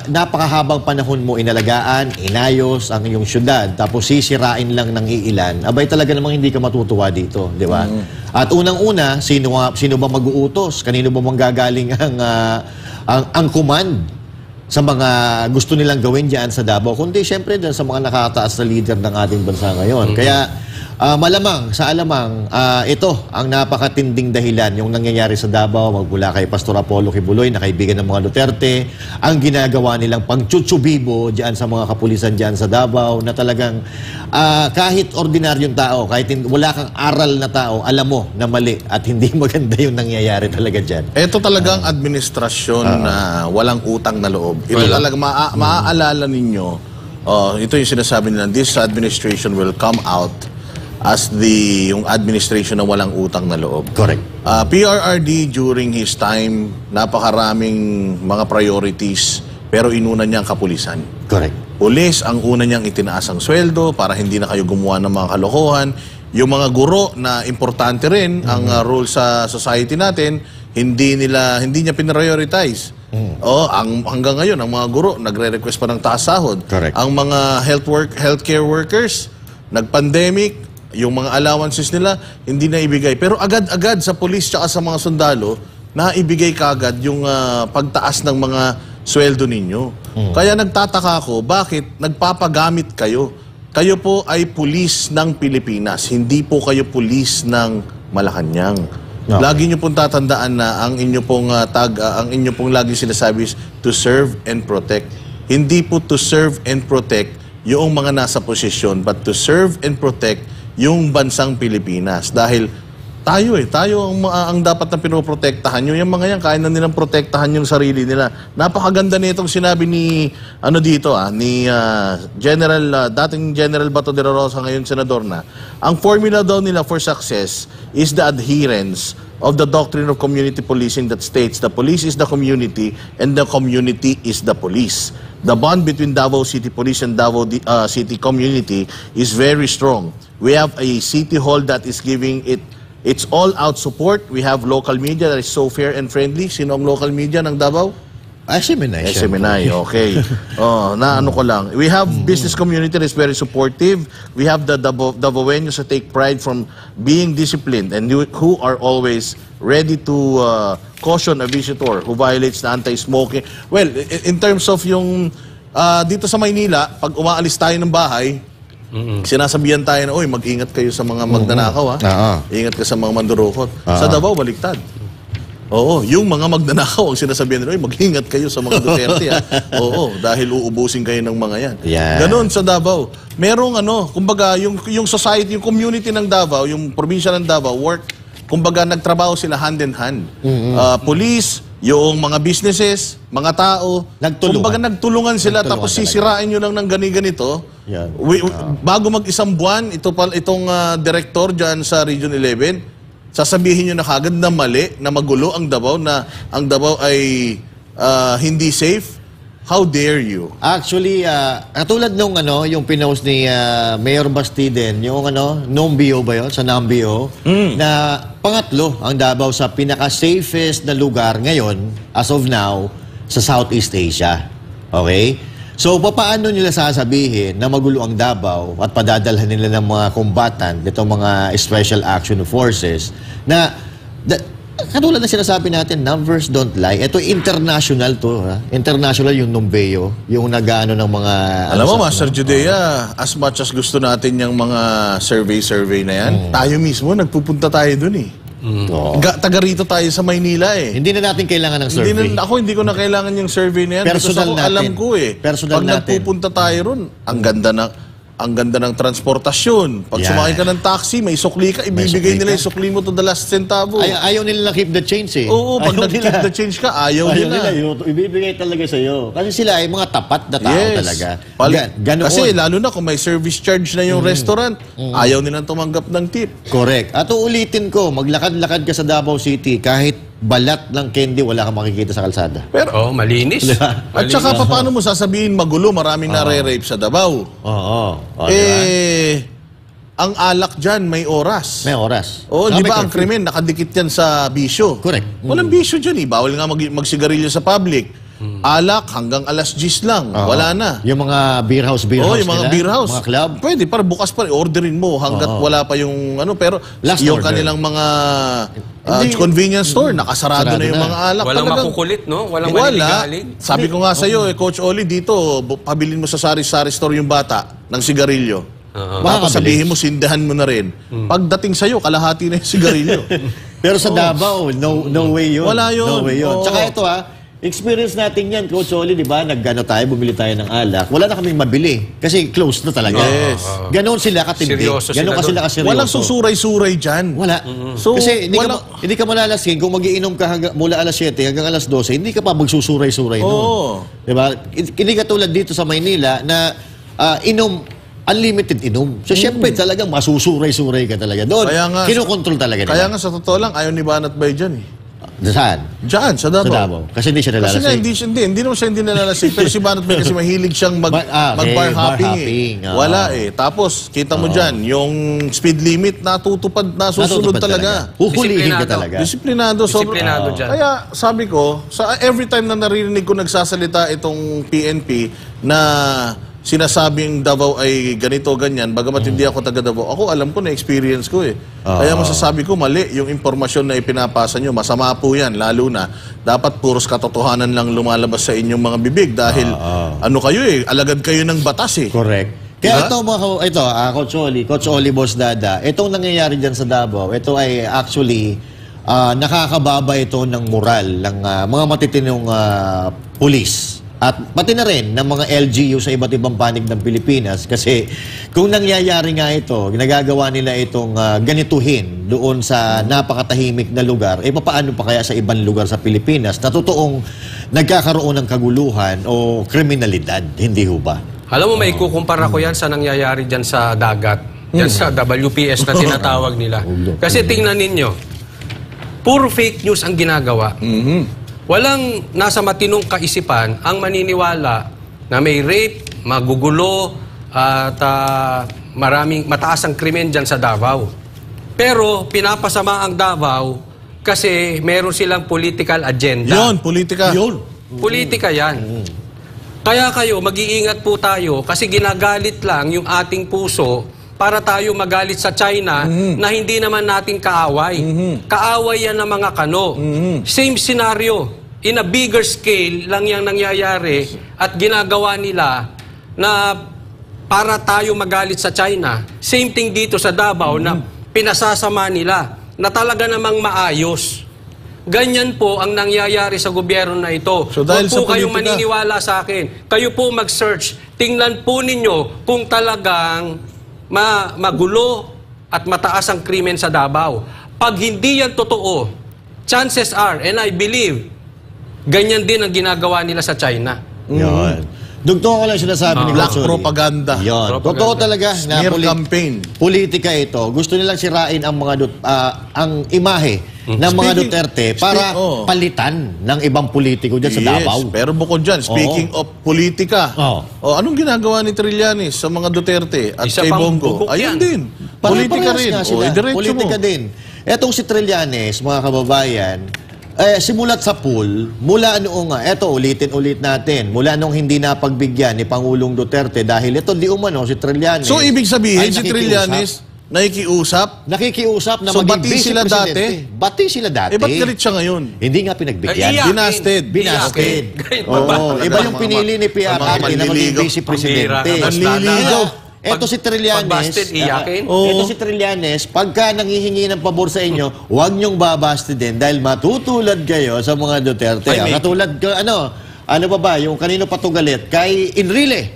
napakahabang panahon mo inalagaan, inayos ang iyong syudad, tapos sisirain lang ng iilan, abay talaga namang hindi ka matutuwa dito, di ba? At unang-una, sino ba mag-uutos? Kanino ba manggagaling ang command sa mga gusto nilang gawin diyan sa Davao, kundi siyempre dyan sa mga nakakataas na leader ng ating bansa ngayon. Kaya malamang, sa alamang, ito ang napakatinding dahilan yung nangyayari sa Davao, magmula kay Pastor Apollo Kibuloy, na kaibigan ng mga Duterte, ang ginagawa nilang pangtsutsubbibo diyan sa mga kapulisan diyan sa Davao, na talagang kahit ordinaryong tao, kahit wala kang aral na tao, alam mo na mali at hindi maganda yung nangyayari talaga diyan. Ito talagang administrasyon na walang utang na loob. Ito talaga maaalala ninyo, ito yung sinasabi nila, this administration will come out as yung administration na walang utang na loob. Correct. PRRD during his time, napakaraming mga priorities, pero inuna niya ang kapulisan. Correct. Pulis, ang una niyang itinaas ang sweldo para hindi na kayo gumawa ng mga kalokohan. Yung mga guro na importante rin ang role sa society natin, hindi niya pinrioritize. Hanggang ngayon, ang mga guro, nagre-request pa ng taas sahod. Correct. Ang mga healthcare workers, nag-pandemic, yung mga allowances nila, hindi na ibigay. Pero agad-agad sa police tsaka sa mga sundalo, naibigay kaagad yung pagtaas ng mga sweldo ninyo. Kaya nagtataka ako, bakit nagpapagamit kayo? Kayo po ay pulis ng Pilipinas, hindi po kayo pulis ng Malacanang. Okay. Lagi niyo pong tatandaan na ang inyo pong ang inyo pong lagi sinasabi is to serve and protect. Hindi po to serve and protect yung mga nasa posisyon, but to serve and protect yung bansang Pilipinas. Dahil tayo ang dapat na pinoprotektahan. Yung mga yan, kaya na nilang protektahan yung sarili nila. Napakaganda nitong sinabi ni dating General Bato de la Rosa, ngayon senador na. Ang formula daw nila for success is the adherence of the doctrine of community policing that states the police is the community and the community is the police. The bond between Davao City Police and Davao City community is very strong. We have a city hall that is giving its all-out support. We have local media that is so fair and friendly. Sino ang local media ng Davao? SMNI. SMNI, okay. Ano ko lang. We have business community that is very supportive. We have the Davaoeños that take pride from being disciplined and who are always ready to caution a visitor who violates the anti-smoking. Well, in terms of yung dito sa Maynila, pag umaalis tayo ng bahay, sinasabihan tayo na, mag-ingat kayo sa mga magnanakaw, Ingat ka sa mga mandurukot. Sa Davao, baliktad. Oo, yung mga magnanakaw ang sinasabihan nila, mag-ingat kayo sa mga Duterte, Oo, dahil uubusin kayo ng mga yan. Ganon sa Davao. Merong kumbaga, yung society, yung community ng Davao, yung probinsya ng Davao, kumbaga, nagtrabaho sila hand in hand. Police, yung mga businesses, mga tao, kumbaga nagtulungan sila, tapos sisirain nyo lang ng ganito. Bago mag-isang buwan, itong director dyan sa Region 11, sasabihin nyo na kagad na mali, na magulo ang Davao, na ang Davao ay hindi safe. How dare you? Actually, katulad nung yung pinost ni Mayor Bastiden, yung Numbio ba yun? Sa Numbio, na pangatlo ang Davao sa pinaka-safest na lugar ngayon, as of now, sa Southeast Asia. Okay? So, paano nila sasabihin na magulo ang Davao at padadalhan nila ng mga combatant, itong mga Special Action Forces, na katulad na sinasabi natin, numbers don't lie. Ito international to. International yung Numbeo, yung nag-ano ng mga... Alam mo, Master Judea, as much as gusto natin yung mga survey na yan, tayo mismo, nagpupunta tayo dun taga rito tayo sa Maynila Hindi na natin kailangan ng survey. Hindi ko na kailangan yung survey na yan. Personal natin. Alam ko Personal pag natin. nagpupunta tayo ron, ang ganda ng transportasyon. Pag sumakay ka ng taxi, may sukli ka, ibibigay nila yung sukli mo to the last centavo. Ayaw nila keep the change Oo, pag nag-keep the change ka, ayaw nila. Ibibigay talaga sa'yo. Kasi sila ay mga tapat na tao talaga. Kasi lalo na kung may service charge na yung restaurant, ayaw nilang tumanggap ng tip. Correct. At uulitin ko, maglakad-lakad ka sa Davao City, kahit balat ng candy, wala kang makikita sa kalsada. Pero, malinis. At saka, paano mo sasabihin magulo, maraming nare-rape sa Davao? Ang alak dyan, may oras. May oras. Di ba ang krimen, nakadikit yan sa bisyo? Correct. Walang bisyo dyan Bawal nga magsigarilyo sa public. Alak hanggang alas 10 lang. Wala na. Yung mga beer house yung mga beer house. Mga club. Pwede, para bukas pa rin. Orderin mo hanggat wala pa yung pero last yung order. kanilang mga convenience store, nakasarado na yung mga alak. Walang makukulit, no? Walang maniligalig. Sabi ko nga sa'yo, Coach Oli, dito, pabilin mo sa sari-sari store yung bata ng sigarilyo. Tapos sabihin mo, sindahan mo na rin. Pagdating sa'yo, kalahati na yung sigarilyo. Pero sa Davao, no way yun. Wala yun. No way yun. Tsaka ito experience natin yan, Coach Oli, di ba? Bumili tayo ng alak. Wala na kaming mabili. Kasi close na talaga. Yes. Ganon sila katindi. Seryoso Ganon sila sila kaseryoso. Walang susuray-suray dyan. Wala. So, kasi hindi ka malalasing. Kung magiinom ka mula alas 7 hanggang alas 12, hindi ka pa magsusuray-suray noon. Di ba? Hindi ka tulad dito sa Maynila na unlimited inom. So, syempre talagang masusuray-suray ka talaga. Doon, kinukontrol talaga nila. Kaya nga sa totoo lang, ayaw ni Banat Bay dyan Saan? Diyan, sa Davao. Sa Davao. Kasi hindi siya Kasi nga, nalalasing. hindi naman siya hindi nalalasing. Pero si Banat Bay kasi mahilig siyang mag-bar bar hopping. hopping, Wala eh. Tapos, kita mo dyan, yung speed limit natutupad, nasusunod talaga. Huhulihin ka Disiplinado. talaga. Disiplinado. Disiplinado dyan. Kaya sabi ko, every time na naririnig ko nagsasalita itong PNP na sinasabing Davao ay ganito, ganyan, bagamat hindi ako taga Davao, ako alam ko na experience ko eh. Kaya masasabi ko, mali yung impormasyon na ipinapasa nyo, masama po yan, lalo na dapat puros katotohanan lang lumalabas sa inyong mga bibig dahil ano kayo eh, alagad kayo ng batas eh. Correct. Kaya Coach Oli, Boss Dada, itong nangyayari dyan sa Davao, ito ay actually nakakababa ito ng moral ng mga matitinong pulis. At pati na rin ng mga LGU sa iba't ibang panig ng Pilipinas kasi kung nangyayari nga ito, ginagagawa nila itong ganituhin doon sa napakatahimik na lugar, paano pa kaya sa ibang lugar sa Pilipinas na totoong nagkakaroon ng kaguluhan o kriminalidad, hindi ho ba? Alam mo, may kukumpara ko yan sa nangyayari dyan sa dagat. Yan sa WPS na tinatawag nila. Kasi tingnan ninyo, puro fake news ang ginagawa. Walang nasa matinong kaisipan ang maniniwala na may rape, magugulo, at maraming mataas ang krimen dyan sa Davao. Pero pinapasama ang Davao kasi meron silang political agenda. Yun, politika. Politika yan. Kaya kayo, mag-iingat po tayo kasi ginagalit lang yung ating puso para tayo magalit sa China na hindi naman natin kaaway. Kaaway yan ng mga kano. Same scenario. In a bigger scale lang yung nangyayari at ginagawa nila na para tayo magalit sa China. Same thing dito sa Davao na pinasasama nila na talaga namang maayos. Ganyan po ang nangyayari sa gobyerno na ito. So, dahil Huwag po sa kayong politika, maniniwala sa akin. Kayo po mag-search. Tingnan po ninyo kung talagang magulo at mataas ang krimen sa Davao. Pag hindi yan totoo, chances are, and I believe, ganyan din ang ginagawa nila sa China. Yun. Dugtong ko lang sinasabi ni Black Coach Oli. propaganda. Yun. Propaganda. Totoo talaga na Smear campaign. politika ito. Gusto nilang sirain ang mga ang imahe ng mga Duterte para palitan ng ibang politiko dyan sa Davao. Pero bukod dyan, speaking of politika, anong ginagawa ni Trillanes sa mga Duterte at Isa kay pang Bongo? bubog Ayun yan. din. Politika rin. Diretso Politika mo. din. Etong si Trillanes, mga kababayan, simulat sa pool, mula noong, ulit natin, mula nung hindi napagbigyan ni Pangulong Duterte dahil ito di umano si Trillanes. So, ibig sabihin, ay si Trillanes, nakikiusap? Nakikiusap na So, maging bati sila vice-presidente. dati? Bati sila dati. Ba't galit siya ngayon? Hindi nga pinagbigyan. Binasted. Binasted. Oo, iba yung pinili ni PRRD na maging manliligaw. vice-presidente. Manliligaw. Eto si Trillanes. Pag-busted, iyakin? Eto si Trillanes, pagka nanghihingi ng pabor sa inyo, huwag niyong babastidin dahil matutulad kayo sa mga Duterte. Katulad, ano ba, yung kanino patugalit? Kay Enrile.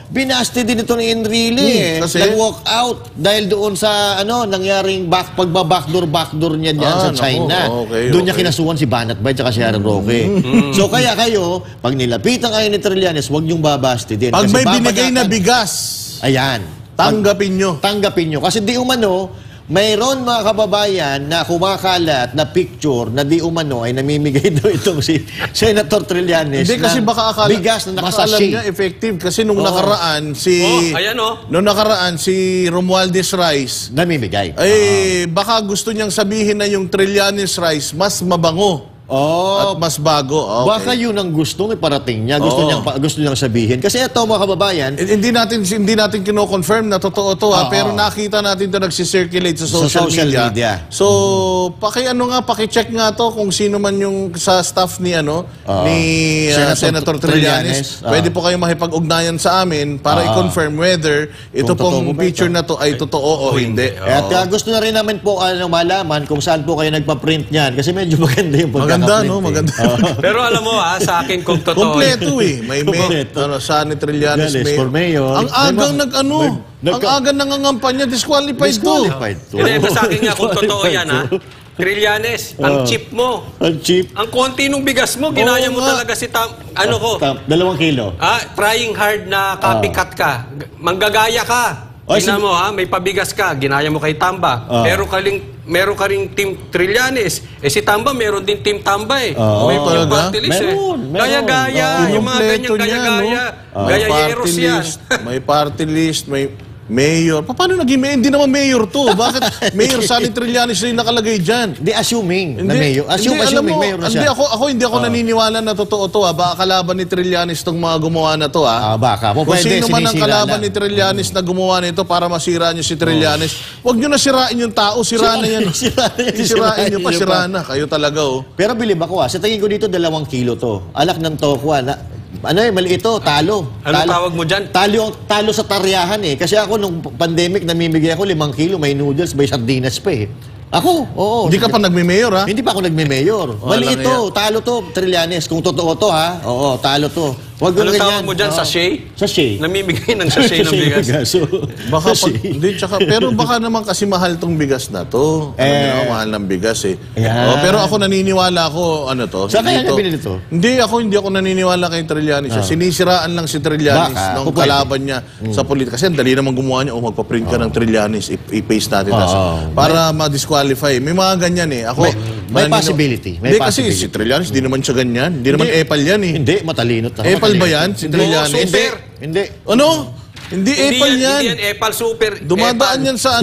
Binasti din ito ni Enrile. Kasi? Nag-walk out dahil doon sa nangyaring pagba-backdoor niya diyan sa China. Doon niya kinasuhan si Banat Bay at si Aaron Roque. So kaya kayo, pag nilapitan kayo ni Trillanes, huwag niyong babasti din. Pag Kasi may binigay na bigas, ayan. tanggapin nyo. Tanggapin nyo. Kasi di umano, mayroon mga kababayan na kumakalat na picture na di umano ay namimigay daw itong si Senator Trillanes. Hindi kasi baka akala, bigas na baka alam nakasashi. niya effective kasi nung nakaraan si Romualdez Rice Namimigay. baka gusto niyang sabihin na yung Trillanes Rice mas mabango at mas bago. Baka yun ang gustong iparating niya. Gusto niyang sabihin. Kasi ito mga kababayan, Hindi natin kino-confirm na totoo to pero nakita natin to nagsisirculate sa social media. So, paki-check nga to kung sino man yung sa staff ni Senator Trillanes. Pwede po kayo makipag-ugnayan sa amin para i-confirm whether ito pong picture na to ay totoo o hindi. At gusto na rin namin po malaman kung saan po kayo nagpa-print niyan. Kasi medyo maganda yung pagkakaprint. Maganda. Pero alam mo sa akin kung totoo. Kompleto may sa ni Trillanes may. Ang agang ang agang nangangampanya disqualified to. Hindi, sa akin nga kung totoo yan Trillanes, ang cheap mo. Ang cheap. Ang konti nung bigas mo, ginaya mo talaga si 2 kilo. Trying Trying hard na copycat ka. Manggagaya ka. Tingnan mo ha, may pabigas ka, ginaya mo kay Tamba. Meron ka ring Team Trillanes. Si Tamba, meron din Team Tamba eh. May party list Gaya-gaya, yung mga ganyang gaya-gaya. Gaya-yeros yan. May party list, may mayor. Paano naging mayor? Hindi naman mayor to. Bakit Mayor Sally Trillanes na yung nakalagay dyan? Hindi, assuming na mayor. Assuming mayor na siya. Hindi ako naniniwala na totoo to. Baka kalaban ni Trillanes tong mga gumawa na to. Baka. Kung sino man ang kalaban ni Trillanes na gumawa nito para masira niyo si Trillanes, huwag niyo na sirain yung tao. Sira na yan. Sirain niyo pa, sira na. Kayo talaga Pero bilib ako sa tingin ko dito 2 kilo to. Alak ng tokwa na. Mali ito, talo. Ano tawag mo dyan? Talo sa taryahan eh. Kasi ako nung pandemic, namimigay ako 5 kilo, may noodles, may sardinas pa eh. Ako, oo. Hindi ka pa nagme-mayor, ha? Hindi pa ako nagme-mayor. Mali ito, talo to, Trillanes. Kung totoo to, ha? Oo, talo to. Wag ano tawag mo dyan? Sachet? Sachet. Namimigay ng sachet ng bigas. Baka pero baka naman kasi mahal tong bigas na to. Alam mo, mahal ng bigas eh. Pero ako naniniwala ako, Saan kaya niya binili to? Hindi ako naniniwala kay Trillanes. Sinisiraan lang si Trillanes nung kalaban niya sa politika. Kasi dali naman gumawa niya, magpa-print ka ng Trillanes, i-paste natin. Para ma-disqualify. May mga ganyan eh. Ako, may possibility. Hindi kasi si Trillanes, di naman siya ganyan. Di naman epal yan eh. Hindi, matalino. Epal ba yan? Si Trillanes? Hindi. Ano? Hindi epal yan. Hindi yan epal, super. Dumadaan yan sa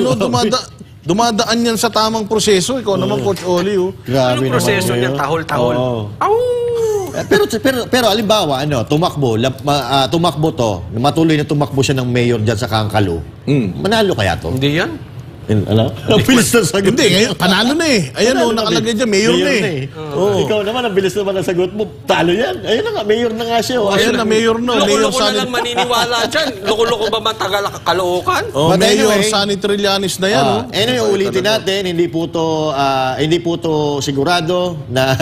dumadaan yan sa tamang proseso. Ikaw naman, Coach Oli. Grabe anong proseso niya? Tahol-tahol. Pero halimbawa, tumakbo to, matuloy na tumakbo siya ng mayor dyan sa Kangkalo. Manalo kaya to? Hindi yan. Ang bilis na sagot. Hindi, ngayon, panalo na eh. Ayan nakalagay dyan, mayor na eh. Ikaw naman, ang bilis naman ang sagot mo. Talo yan. Ayun na nga, mayor na nga siya. Ayan na, mayor na. Loko-loko na lang maniniwala dyan. Loko-loko ba matagal kalookan? Mayor Sally Trillanes na yan. Anyway, ulitin natin, hindi po to sigurado na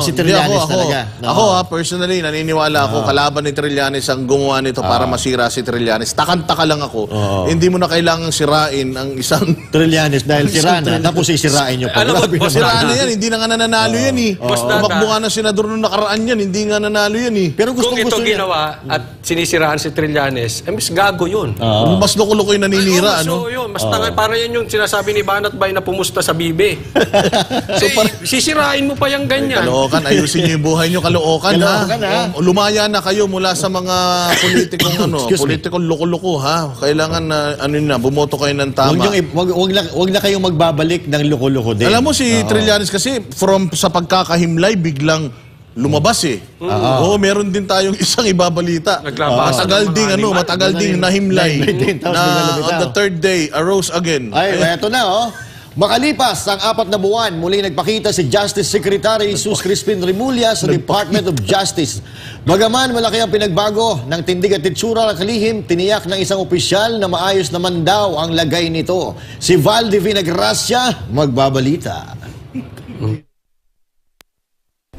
si Trillanes talaga. Ako personally, naniniwala ako, kalaban ni Trillanes ang gumawa nito para masira si Trillanes. Takanta lang ako. Hindi mo na kailangang sirain ang isang Trillanes dahil sira na, tapos sisirain nyo pa. Sira na yan, hindi na nga nanalo yan eh. Tumakbo nga ng senador nung nakaraan yan, hindi nga nanalo yan eh. Pero kung ito ginawa at sinisiraan si Trillanes, mas gago yun. Mas loko-loko yung naninira. Mas tanga, para yan yung sinasabi ni Banat Bay na pumusta sa bibe. Sisirain mo pa yung ganyan. Kalookan, ayusin nyo yung buhay nyo, kalookan ha. Lumaya na kayo mula sa mga politikong loko-loko ha. Kailangan na, bumoto kayo ng tama. Wag na kayong magbabalik ng loko-loko din. Alam mo si Trillanes kasi sa pagkakahimlay biglang lumabas eh. Meron din tayong isang ibabalita. Matagal ding nahimlay. Na on the 3rd day arose again. Eto na Makalipas ang 4 na buwan, muli nagpakita si Justice Secretary Jesus Crispin Remulla sa Department of Justice. Bagaman malaki ang pinagbago ng tindig at itsura ng kalihim, tiniyak ng isang opisyal na maayos naman daw ang lagay nito. Si Val Divina Gracia, magbabalita.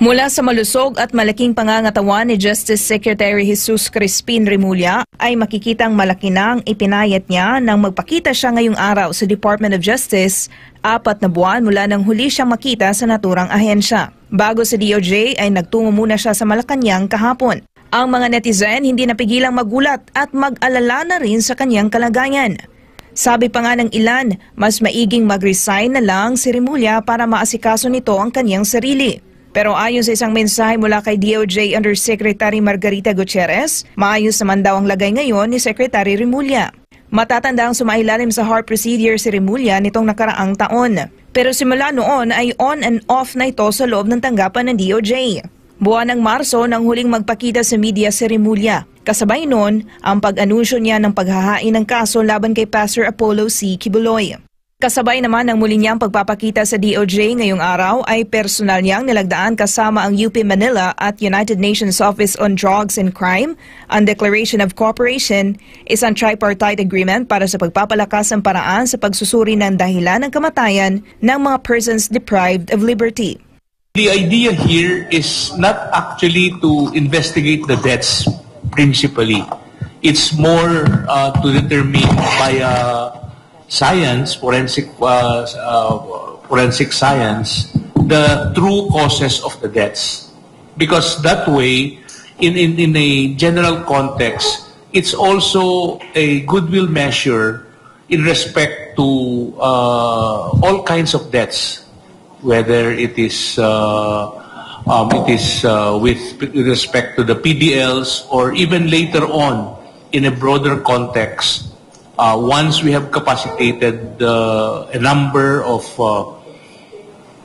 Mula sa malusog at malaking pangangatawan ni Justice Secretary Jesus Crispin Remulla ay makikitang malaki na ang ipinayat niya nang magpakita siya ngayong araw sa Department of Justice 4 na buwan mula nang huli siyang makita sa naturang ahensya. Bago sa DOJ ay nagtungo muna siya sa Malacanang kahapon. Ang mga netizen hindi napigilang magulat at mag-alala na rin sa kanyang kalagayan. Sabi pa nga ng ilan, mas maiging mag-resign na lang si Remulla para maasikaso nito ang kanyang sarili. Pero ayon sa isang mensahe mula kay DOJ Undersecretary Margarita Gutierrez, maayos naman daw ang lagay ngayon ni Secretary Remulla. Matatandang sumailalim sa heart procedure si Remulla nitong nakaraang taon. Pero simula noon ay on and off na ito sa loob ng tanggapan ng DOJ. Buwan ng Marso nang huling magpakita sa media si Remulla. Kasabay noon ang pag-anunsyo niya ng paghahain ng kaso laban kay Pastor Apollo C. Kibuloy. Kasabay naman ng muli niyang pagpapakita sa DOJ ngayong araw ay personal niyang nilagdaan kasama ang UP Manila at United Nations Office on Drugs and Crime ang Declaration of Cooperation, isang tripartite agreement para sa pagpapalakas ng paraan sa pagsusuri ng dahilan ng kamatayan ng mga persons deprived of liberty. The idea here is not actually to investigate the deaths principally. It's more to determine by science, forensic science, the true causes of the deaths. Because that way, in a general context, it's also a goodwill measure in respect to all kinds of debts, whether it is with respect to the PDLs or even later on in a broader context. Once we have capacitated a number of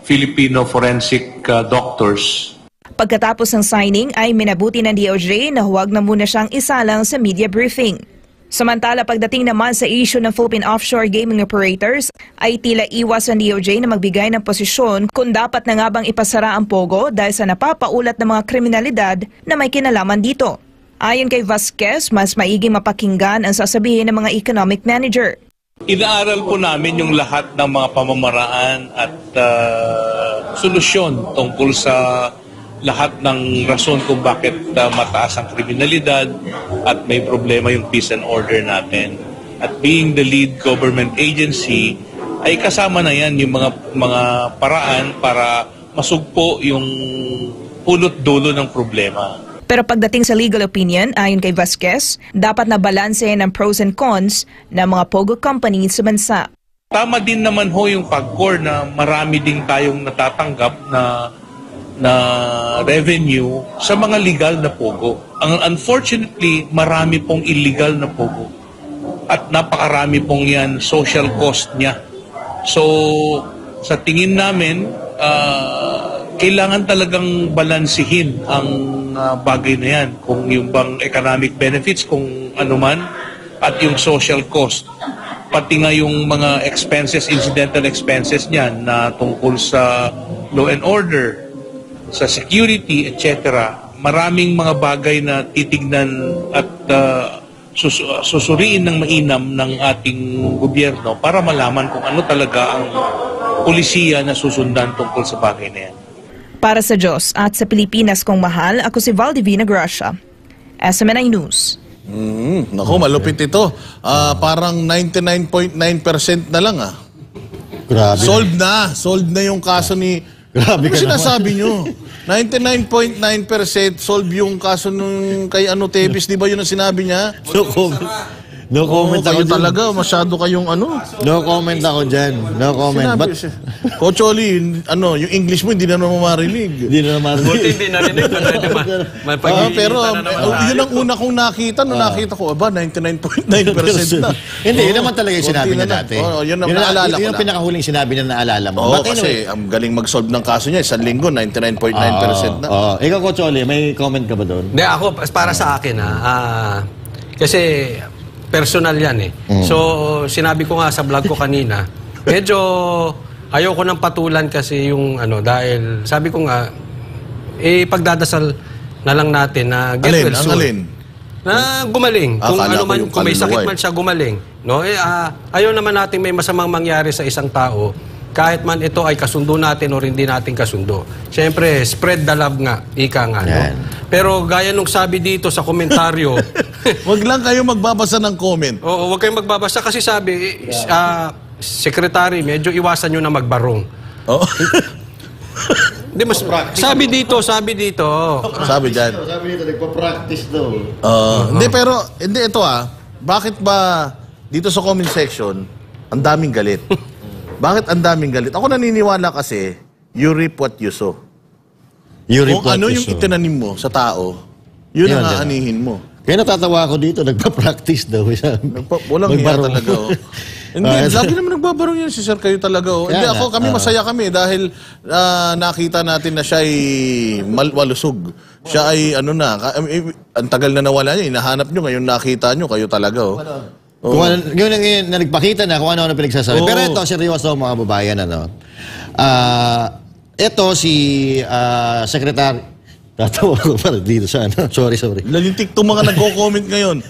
Filipino forensic doctors. Pagkatapos ng signing ay minabuti ng DOJ na huwag na muna siyang isalang sa media briefing. Samantala pagdating naman sa issue ng Philippine offshore gaming operators ay tila iwas ang DOJ na magbigay ng posisyon kung dapat na nga bang ipasara ang POGO dahil sa napapaulat ng mga kriminalidad na may kinalaman dito. Ayon kay Vasquez, mas maiging mapakinggan ang sasabihin ng mga economic manager. Inaaral po namin yung lahat ng mga pamamaraan at solusyon tungkol sa lahat ng rason kung bakit mataas ang kriminalidad at may problema yung peace and order natin. At being the lead government agency, ay kasama na yan yung mga paraan para masugpo yung pulot dulo ng problema. Pero pagdating sa legal opinion, ayon kay Vasquez, dapat na balanse ng pros and cons ng mga POGO companies sa bansa. Tama din naman ho yung pag-core na marami din tayong natatanggap na revenue sa mga legal na POGO. Unfortunately, marami pong illegal na POGO. At napakarami pong yan social cost niya. So, sa tingin namin, kailangan talagang balansihin ang bagay na yan. Kung yung bang economic benefits, kung ano man, at yung social cost. Pati nga yung mga expenses, incidental expenses niyan na tungkol sa law and order, sa security, etc. Maraming mga bagay na titignan at susuriin ng mainam ng ating gobyerno para malaman kung ano talaga ang pulisiya na susundan tungkol sa bagay na yan. Para sa Diyos at sa Pilipinas kong mahal, ako si Valdivina Gracia. SMNI News. Naku, malupit ito. Parang 99.9% na lang Grabe. Solved na yung kaso ni... Grabe ka sinasabi nyo? 99.9% solve yung kaso nung kay Tebis, di ba yun ang sinabi niya? No comment kayo ako dyan. talaga, masyado kayong No comment ako dyan. No comment. Sinabi, Coach Oli, yung English mo hindi na naman marinig. Hindi na naman Buti hindi narinig ko na naman. May Pero pag-iinita na naman. yun ang una kong nakita. Nung nakita ko, 99.9% na. Hindi, yun naman talaga yung sinabi niya dati. Yun ang naalala ko Yun ang lang. pinakahuling sinabi niya na naalala mo. Oo, But kasi anyway, ang galing mag-solve ng kaso niya. Isang linggo, 99.9% na. Ikaw, Coach Oli, may comment ka ba doon? Hindi, ako, para sa akin, kasi personal yan eh. So, sinabi ko nga sa vlog ko kanina, medyo ayoko nang patulan kasi yung dahil sabi ko nga, pagdadasal na lang natin na get well soon. Alin? Na gumaling. Kung Akala ano ko man, yung kung may sakit kaluluwa man siya, gumaling. No? Ayaw naman natin may masamang mangyari sa isang tao, kahit man ito ay kasundo natin o hindi natin kasundo. Siyempre, spread the love nga, ika nga. No? Pero gaya nung sabi dito sa komentaryo, Wag lang kayo magbabasa ng comment. oo, huwag kayong magbabasa kasi sabi, secretary, medyo iwasan nyo na magbarong. Oh. Hindi, sabi dito. Sabi dyan. Sabi dito, nagpa-practice daw. Hindi, pero, ito bakit ba dito sa comment section, ang daming galit? Bakit ang daming galit? Ako naniniwala kasi, you reap what you sow. Kung ano yung itinanim mo sa tao, yun ang aanihin mo. Kaya natatawa ako dito, nagpa-practice daw. Walang hiya talaga. Hindi, lagi naman nagbabarong yan si sir, kayo talaga. Hindi, masaya kami dahil nakita natin na siya ay malusog. Siya ay ang tagal na nawala niya, inahanap nyo, ngayon nakita nyo, kayo talaga. Kung yun na nagpakita na kung ano pinagsasabi. Pero ito, seryoso mga babayan, ito si Secretary. Tatawa ko para dito sa Sorry. Lalintik itong mga nagko-comment ngayon.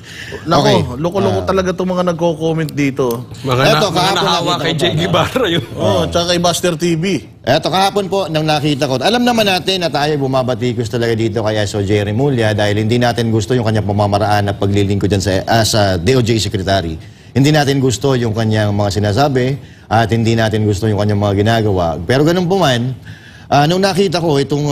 Nako, loko-loko talaga itong mga nagko-comment dito. Mga nahawa kay Jay Guevara yun. Tsaka kay Buster TV. Eto, kahapon po, nang nakita ko. Alam naman natin na tayo bumabatikos talaga dito kay SO Jerry Mulya dahil hindi natin gusto yung kanyang pamamaraan na paglilingkod dyan sa DOJ Secretary. Hindi natin gusto yung kanyang mga sinasabi at hindi natin gusto yung kanyang mga ginagawa. Pero ganun po man, nung nakita ko itong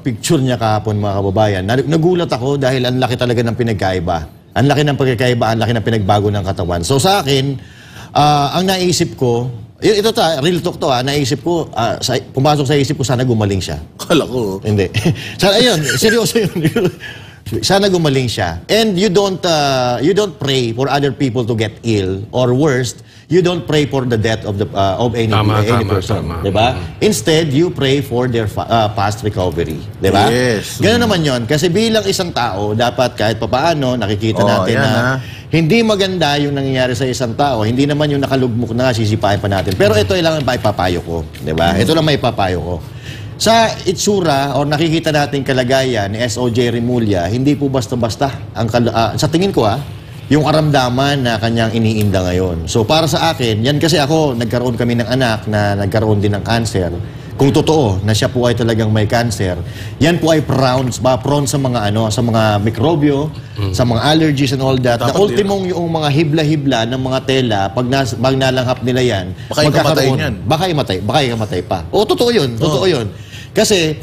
picture niya kahapon mga kababayan, nagulat ako dahil ang laki talaga ng pinagkaiba Ang laki ng pagkakaiba, ang laki ng pinagbago ng katawan. So sa akin, ang naisip ko, ito real talk to naisip ko, pumasok sa isip ko, sana gumaling siya. Kala ko. Hindi. Sana, ayun, seryoso yun. Sana gumaling siya. And you don't pray for other people to get ill, or worst, you don't pray for the death of any person, 'di ba? Instead, you pray for their fast recovery, 'di ba? Yes. Ganun naman 'yon, kasi bilang isang tao, dapat kahit papaano nakikita natin na hindi maganda yung nangyayari sa isang tao, hindi naman yung nakalugmok na sisipain pa natin. Pero ito lang ang maipapayo ko, 'di ba? Ito lang maipapayo ko. Sa itsura o nakikita nating kalagayan ni SOJ Remulla, hindi po basta-basta ang sa tingin ko yung karamdaman na kanyang iniinda ngayon. So para sa akin, yan kasi ako, nagkaroon kami ng anak na nagkaroon din ng cancer. Kung totoo na siya po ay talagang may cancer, yan po ay prone sa mga sa mga mikrobyo, sa mga allergies and all that. Dapat na ultimong yung mga hibla-hibla ng mga tela, pag nalanghap nila yan, baka ikamatay niyan. Baka ikamatay pa. O totoo yun, totoo yun. Kasi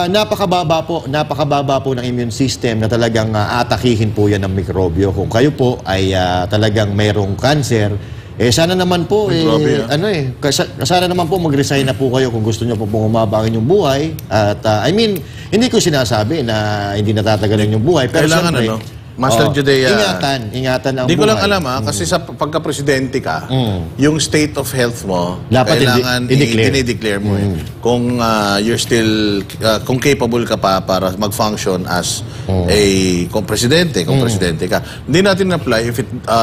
napakababa po ng immune system na talagang atakihin po yan ng mikrobyo. Kung kayo po ay talagang mayroong cancer, sana naman po sana naman po mag-resign na po kayo kung gusto niyo po umaba ang inyong buhay. At I mean, hindi ko sinasabi na hindi natatagalan yung buhay, pero kailangan siyempre, Master Judea. Ingatan ang Hindi ko buhay. lang alam kasi sa pagka-presidente ka, yung state of health mo, dapat kailangan i-declare mo kung you're still, kung capable ka pa para mag-function as kung presidente ka. Hindi natin apply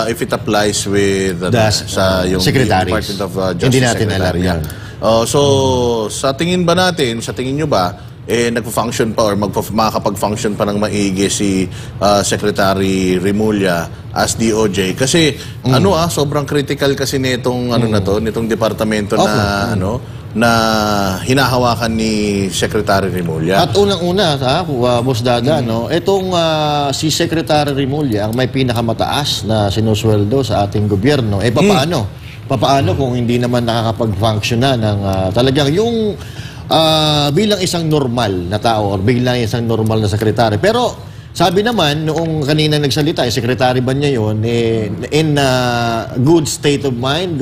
if it applies with sa yung Secretaries. Department of Justice. Hindi natin alam yan. So, sa tingin nyo ba, nagpo-function pa or makakapag-function pa ng maigi si Secretary Remulla as DOJ? Kasi sobrang critical kasi nitong nitong departamento na hinahawakan ni Secretary Remulla. At unang-una, Boss Dada, itong si Secretary Remulla ang may pinakamataas na sinusweldo sa ating gobyerno. Papaano kung hindi naman nakakapag-function na ng talagang yung bilang isang normal na tao or bilang isang normal na sekretary. Pero sabi naman, noong kanina nagsalita, sekretary ba niya yun, in good state of mind,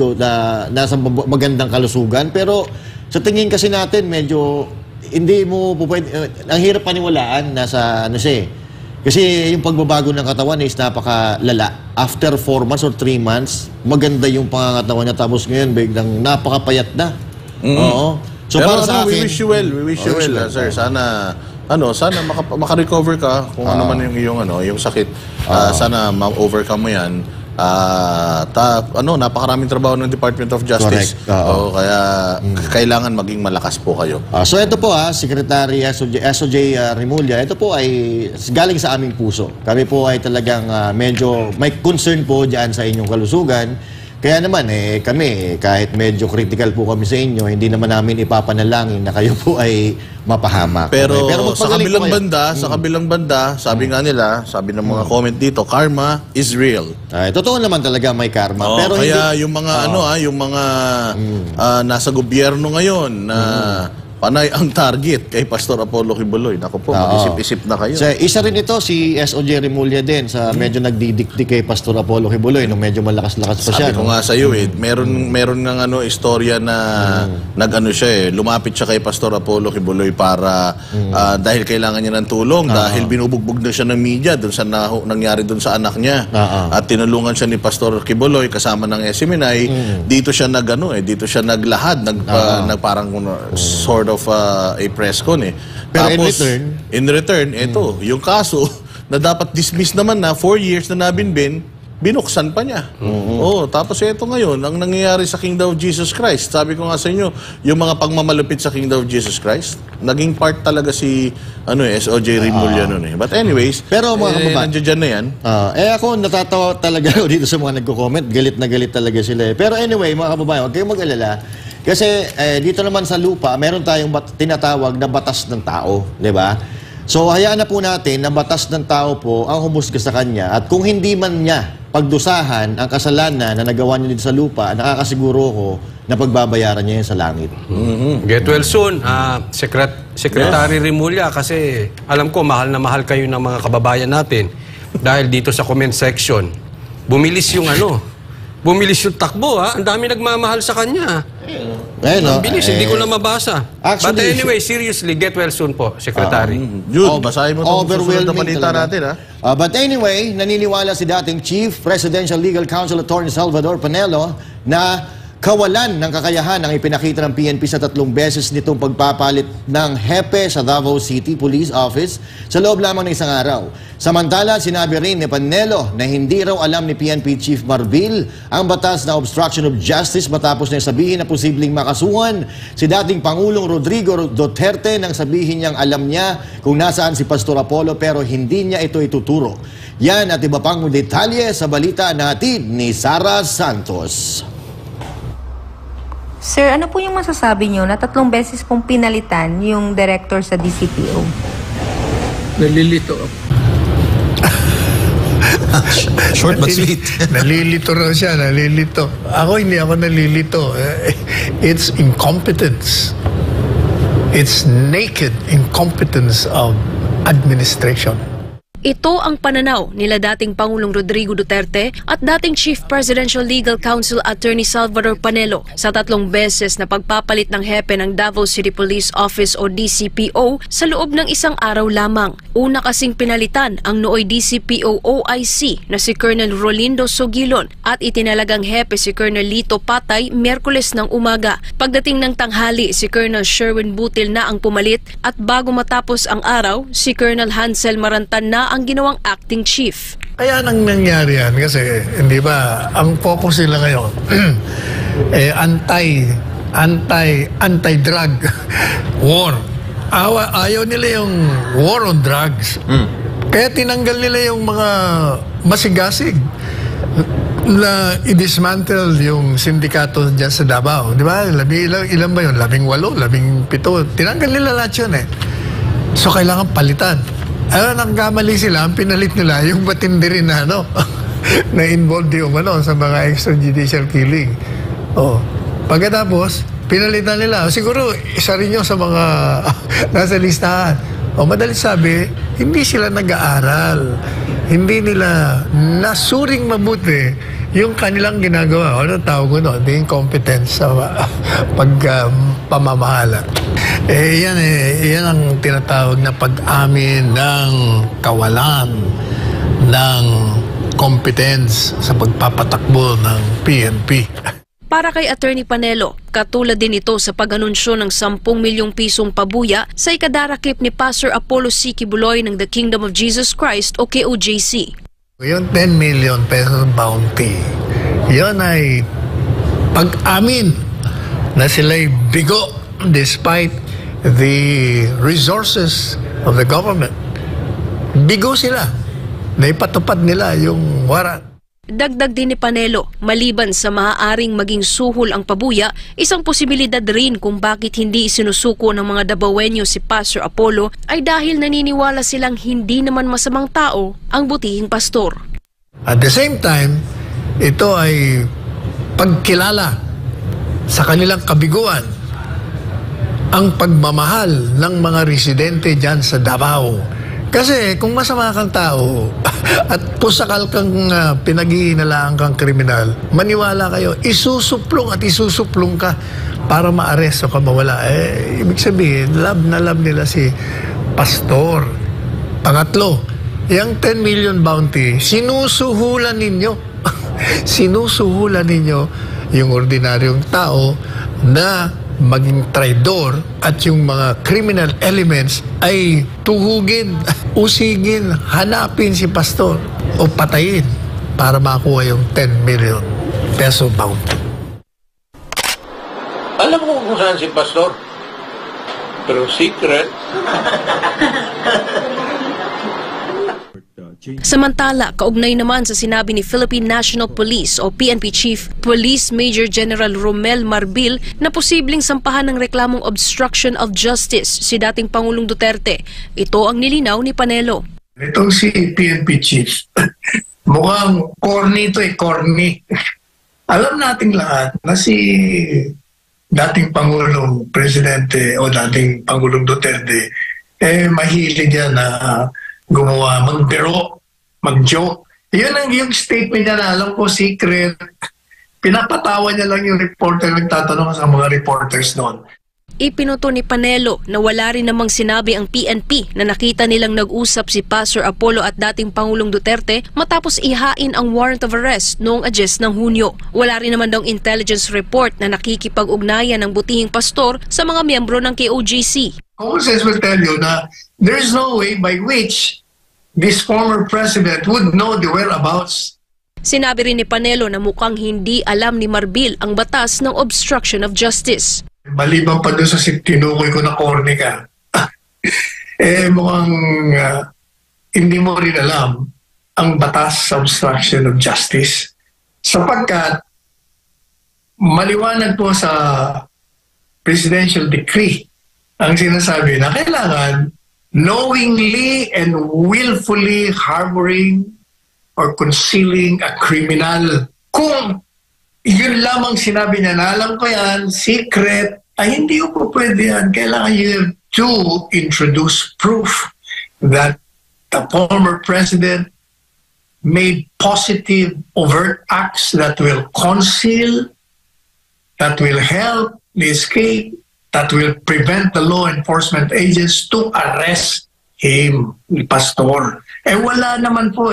nasa magandang kalusugan. Pero sa tingin kasi natin, medyo hindi mo pwede, ang hirap paniwalaan, nasa kasi yung pagbabago ng katawan is napakalala. After 4 months or 3 months, maganda yung pangangatawan niya. Tapos ngayon, biglang napakapayat na. Oo. So pero para sa akin, we wish you well, sir. Sana maka-recover ka kung ano man yung sakit. Sana ma-overcome mo 'yan. Napakaraming trabaho ng Department of Justice. Kaya kailangan maging malakas po kayo. So ito po Secretary SOJ Remulla, ito po ay galing sa aming puso. Kami po ay talagang medyo may concern po diyan sa inyong kalusugan. Kaya naman kami kahit medyo critical po kami sa inyo, hindi naman namin ipapanalangin na kayo po ay mapahamak. Pero sa kabilang banda, sabi nga nila, sabi ng mga comment dito, karma is real. Totoo naman talaga may karma. Pero kaya yung mga nasa gobyerno ngayon na panay ang target kay Pastor Apollo Kibuloy. Naku po, mag-isip-isip na kayo. Isa rin ito, si SOJ Remulla din, sa medyo nagdidikdik kay Pastor Apollo Kibuloy nung medyo malakas-lakas pa siya. Sabi ko nga sa iyo meron ng istorya na lumapit siya kay Pastor Apollo Kibuloy para dahil kailangan niya ng tulong, dahil binubugbog na siya ng media doon sa nangyari doon sa anak niya. At tinulungan siya ni Pastor Kibuloy kasama ng SMNI. Dito siya dito siya naglahad, parang sort of a press con Pero tapos, in return, yung kaso na dapat dismiss naman na 4 years na nabinbin, binuksan pa niya. Tapos ito ngayon, ang nangyayari sa Kingdom of Jesus Christ. Sabi ko nga sa inyo, yung mga pagmamalupit sa Kingdom of Jesus Christ, naging part talaga si SOJ Remulla nun But anyways, pero mga kababayan, nandiyan na yan. Ako natatawa talaga dito sa mga nagko-comment. Galit na galit talaga sila. Pero anyway, mga kababayan, huwag kayong mag-alala. Kasi dito naman sa lupa, meron tayong tinatawag na batas ng tao, di ba? So hayaan na po natin na batas ng tao po ang humusga sa kanya. At kung hindi man niya pagdusahan ang kasalanan na nagawa niya dito sa lupa, nakakasiguro ko na pagbabayaran niya yan sa langit. Get well soon, Secretary Remulla, kasi alam ko mahal na mahal kayo ng mga kababayan natin. dahil dito sa comment section, bumilis yung bumilis yung takbo, ha? Ang dami nagmamahal sa kanya. Ang bilis, hindi ko na mabasa. But anyway, seriously, get well soon po, Secretary. Jude, basahin mo itong susunod na balita natin, ha? But anyway, naniniwala si dating Chief Presidential Legal Counsel Attorney Salvador Panelo na kawalan ng kakayahan ang ipinakita ng PNP sa 3 beses nitong pagpapalit ng hepe sa Davao City Police Office sa loob lamang ng isang araw. Samantala, sinabi rin ni Panelo na hindi raw alam ni PNP Chief Marbil ang batas na obstruction of justice matapos na sabihin na posibleng makasuhan si dating Pangulong Rodrigo Duterte nang sabihin niyang alam niya kung nasaan si Pastor Apollo pero hindi niya ito ituturo. Yan at iba pang detalye sa balita natin ni Sara Santos. Sir, ano po yung masasabi nyo na 3 beses pong pinalitan yung director sa DCPO? Nalilito ako. Short but sweet. Nalilito raw siya, nalilito. Ako, hindi ako nalilito. It's incompetence. It's naked incompetence of administration. Ito ang pananaw nila dating Pangulong Rodrigo Duterte at dating Chief Presidential Legal Counsel Attorney Salvador Panelo sa 3 beses na pagpapalit ng hepe ng Davao City Police Office o DCPO sa loob ng isang araw lamang. Una kasing pinalitan ang nooy DCPO OIC na si Colonel Rolindo Sogilon at itinalagang hepe si Colonel Lito Patay Miyerkules ng umaga. Pagdating ng tanghali, si Colonel Sherwin Butil na ang pumalit at bago matapos ang araw, si Colonel Hansel Marantan na ang ginawang acting chief. Kaya nang nangyari yan kasi, hindi ba, ang focus nila ngayon, anti-drug war. Ayaw nila yung war on drugs. Kaya tinanggal nila yung mga masigasig na i-dismantle yung sindikato dyan sa Davao. Di ba? Ilan ba yun? 18, 17. Tinanggal nila lahat yun eh. So, kailangan palitan. Nangkamali sila, ang pinalit nila yung matindi rin na na involved yung sa mga extrajudicial killing. Pagkatapos, pinalitan nila. Siguro, isa rin yung sa mga nasa listahan. Madalit sabi, hindi sila nag-aaral. Hindi nila nasuring mabuti yung kanilang ginagawa. Ano tawag ko no? The incompetence sa pamamahala. Yan ang tinatawag na pag-amin ng kawalan ng competence sa pagpapatakbo ng PNP. Para kay Attorney Panelo, katulad din ito sa pag-anunsyo ng 10 milyong pisong pabuya sa ikadarakip ni Pastor Apollo C. Kibuloy ng The Kingdom of Jesus Christ o KOJC. Yung 10 million pesos bounty, yun ay pag-amin na sila'y bigo despite the resources of the government. Bigo sila na ipatupad nila yung warrant. Dagdag din ni Panelo, maliban sa maaaring maging suhol ang pabuya, isang posibilidad rin kung bakit hindi isinusuko ng mga Dabawenyo si Pastor Apollo ay dahil naniniwala silang hindi naman masamang tao ang butihing pastor. At the same time, ito ay pagkilala sa kanilang kabiguan ang pagmamahal ng mga residente dyan sa Davao. Kasi kung masama kang tao at pusakal kang pinag-iinalaan kang kriminal, maniwala kayo, isusuplong at isusuplong ka para maaresto ka mawala. Ibig sabihin, love na love nila si Pastor. Pangatlo, yung 10 million bounty, sinusuhulan ninyo. Sinusuhulan ninyo yung ordinaryong tao na maging traidor at yung mga criminal elements ay tuhugin, usigin, hanapin si Pastor o patayin para makuha yung 10 million peso bounty. Alam ko kung saan si Pastor, pero secret. Samantala, kaugnay naman sa sinabi ni Philippine National Police o PNP Chief Police Major General Romel Marbil na posibleng sampahan ng reklamong obstruction of justice si dating Pangulong Duterte. Ito ang nilinaw ni Panelo. Itong si PNP Chief, mukhang corny ito corny. Alam nating lahat na si dating Pangulong Presidente o dating Pangulong Duterte mahilig yan na gumawa, magbiro mag-joke. Yun ang yung statement niya na alam ko secret. Pinapatawa niya lang yung reporter, nagtatanong sa mga reporters noon. Ipinuto ni Panelo na wala rin namang sinabi ang PNP na nakita nilang nag-usap si Pastor Apollo at dating Pangulong Duterte matapos ihain ang warrant of arrest noong 10 ng Hunyo. Wala rin naman daw intelligence report na nakikipag-ugnayan ng butihing pastor sa mga miyembro ng KOJC. Common sense will tell you na there is no way by which this former president would know the whereabouts. Sinabi rin ni Panelo na mukhang hindi alam ni Marbil ang batas ng obstruction of justice. Maliban pa doon sa tinukoy ko na kornika, mukhang hindi mo rin alam ang batas sa obstruction of justice. Sapagkat maliwanag po sa presidential decree ang sinasabi na kailangan knowingly and willfully harboring or concealing a criminal. Kung yun lamang sinabi niya na alam ko yan, secret, ay hindi po pwede yan. Kailangan you have to introduce proof that the former president made positive overt acts that will conceal, that will help the escape, that will prevent the law enforcement agents to arrest him, ni Pastor. Wala naman po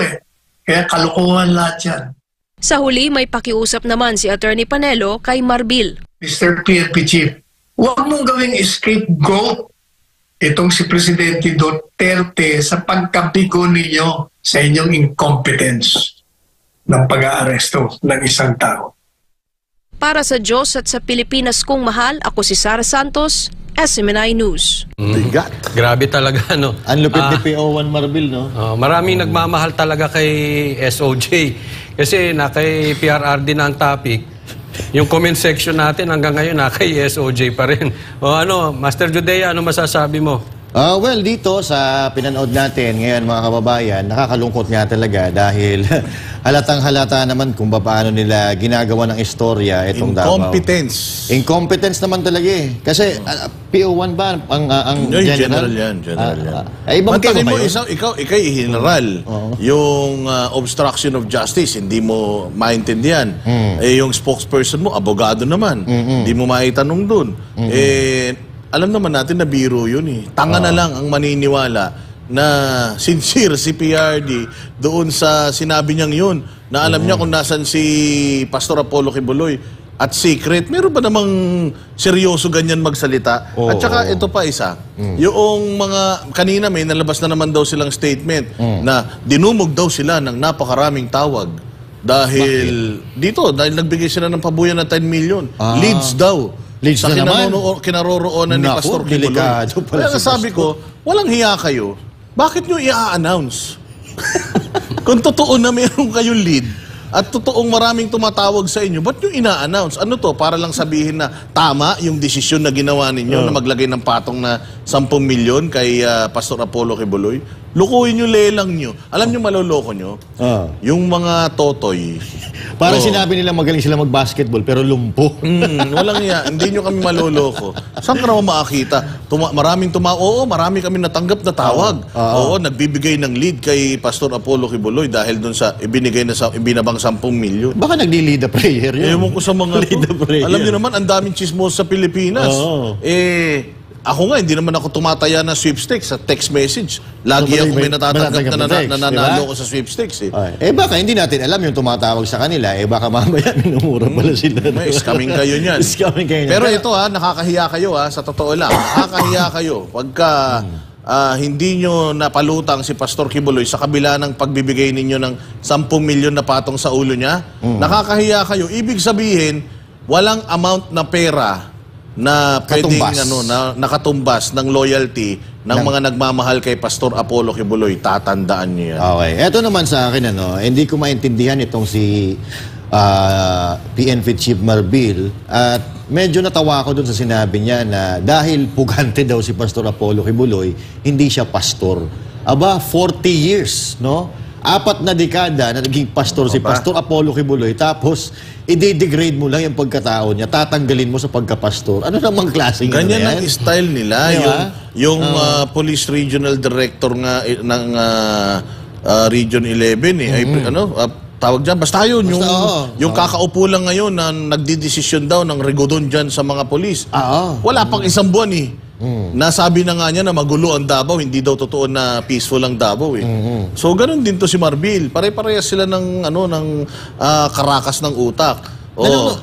Kaya kalukuhan lahat yan. Sa huli, may pakiusap naman si Attorney Panelo kay Marbil. Mr. PNP Chief, huwag mong gawing scapegoat itong si Presidente Duterte sa pagkabigo ninyo sa inyong incompetence ng pag-aaresto ng isang tao. Para sa Diyos at sa Pilipinas kong mahal, ako si Sara Santos, SMNI News. Grabe talaga, no? Ang lupit ni PO1 Marbil, no? Maraming nagmamahal talaga kay SOJ. Kasi na kay PRRD na ang topic. Yung comment section natin hanggang ngayon na kay SOJ pa rin. Master Judea, ano masasabi mo? Well, dito sa pinanood natin ngayon mga kababayan, nakakalungkot nga talaga dahil halatang-halata naman kung paano nila ginagawa ng istorya itong Davao. Incompetence. Incompetence naman talaga Kasi PO1 ba ang general? General yan. Ibang mo, ikaw general. Yung obstruction of justice, hindi mo maintindihan. Yung spokesperson mo, abogado naman. Hindi mo maitanong dun. Alam naman natin na biro yun Tanga na lang ang maniniwala na sincere si PRD doon sa sinabi niyang yun. Na alam niya kung nasan si Pastor Apollo Kibuloy at secret. Meron ba namang seryoso ganyan magsalita? At saka ito pa isa. Yung mga, kanina may nalabas na naman daw silang statement na dinumog daw sila ng napakaraming tawag. Dahil dito, dahil nagbigay sila ng pabuyan na 10 million. Leads daw. Leads sa na naman. kinaroroonan ni Pastor Kibuloy. Kaya sabi ko, walang hiya kayo. Bakit nyo i-announce? Kung totoo na meron kayong lead at totoong maraming tumatawag sa inyo, ba't nyo ina-announce? Ano to? Para lang sabihin na tama yung desisyon na ginawa ninyo na maglagay ng patong na 10 milyon kay Pastor Apollo Kibuloy? Lukuhin nyo, lelang nyo. Alam nyo maloloko nyo? Yung mga totoy. Para sinabi nila magaling sila mag-basketball pero lumpo. Walang iya. Hindi nyo kami maloloko. Saan ka naman makakita? Marami kami natanggap na tawag. Nagbibigay ng lead kay Pastor Apollo Kibuloy dahil dun sa ibinabang 10 milyon. Baka nagli-lead a prayer yun. Ewan ko sa mga alam nyo naman, ang daming chismos sa Pilipinas. Ako nga, hindi naman ako tumataya na sweepstakes sa text message. Lagi ako may natatanggap na nananalo ko sa sweepstakes. Baka hindi natin alam yung tumatawag sa kanila. Baka mamaya minumura pala sila. Scamming kayo niyan. Pero ito nakakahiya kayo sa totoo lang. Nakakahiya kayo pagka hindi nyo napalutang si Pastor Kibuloy sa kabila ng pagbibigay ninyo ng 10 milyon na patong sa ulo niya. Nakakahiya kayo. Ibig sabihin, walang amount na pera na pwedeng nakatumbas ng loyalty ng mga nagmamahal kay Pastor Apollo Kibuloy. Tatandaan niyo yan. Okay. Ito naman sa akin, hindi ko maintindihan itong si PNP Chief Marbil at medyo natawa ko dun sa sinabi niya na dahil pugante daw si Pastor Apollo Kibuloy, hindi siya pastor. 40 years, no? 4 na dekada na naging pastor si Pastor Apollo Kibuloy, tapos i-degrade mo lang yung pagkatao niya, tatanggalin mo sa pagkapastor. Ano namang klaseng ganyan ang style nila. Yung Police Regional Director nga ng Region 11 eh. Ay, tawag dyan, basta yun, yung kakaupo lang ngayon na nagdidesisyon daw ng regodon dyan sa mga polis. Wala pang isang buwan eh. Nasabi na nga niya na magulo ang Davao, hindi daw totoo na peaceful ang Davao eh. So ganun din to si Marbil. Pare-parehas sila ng karakas ng utak.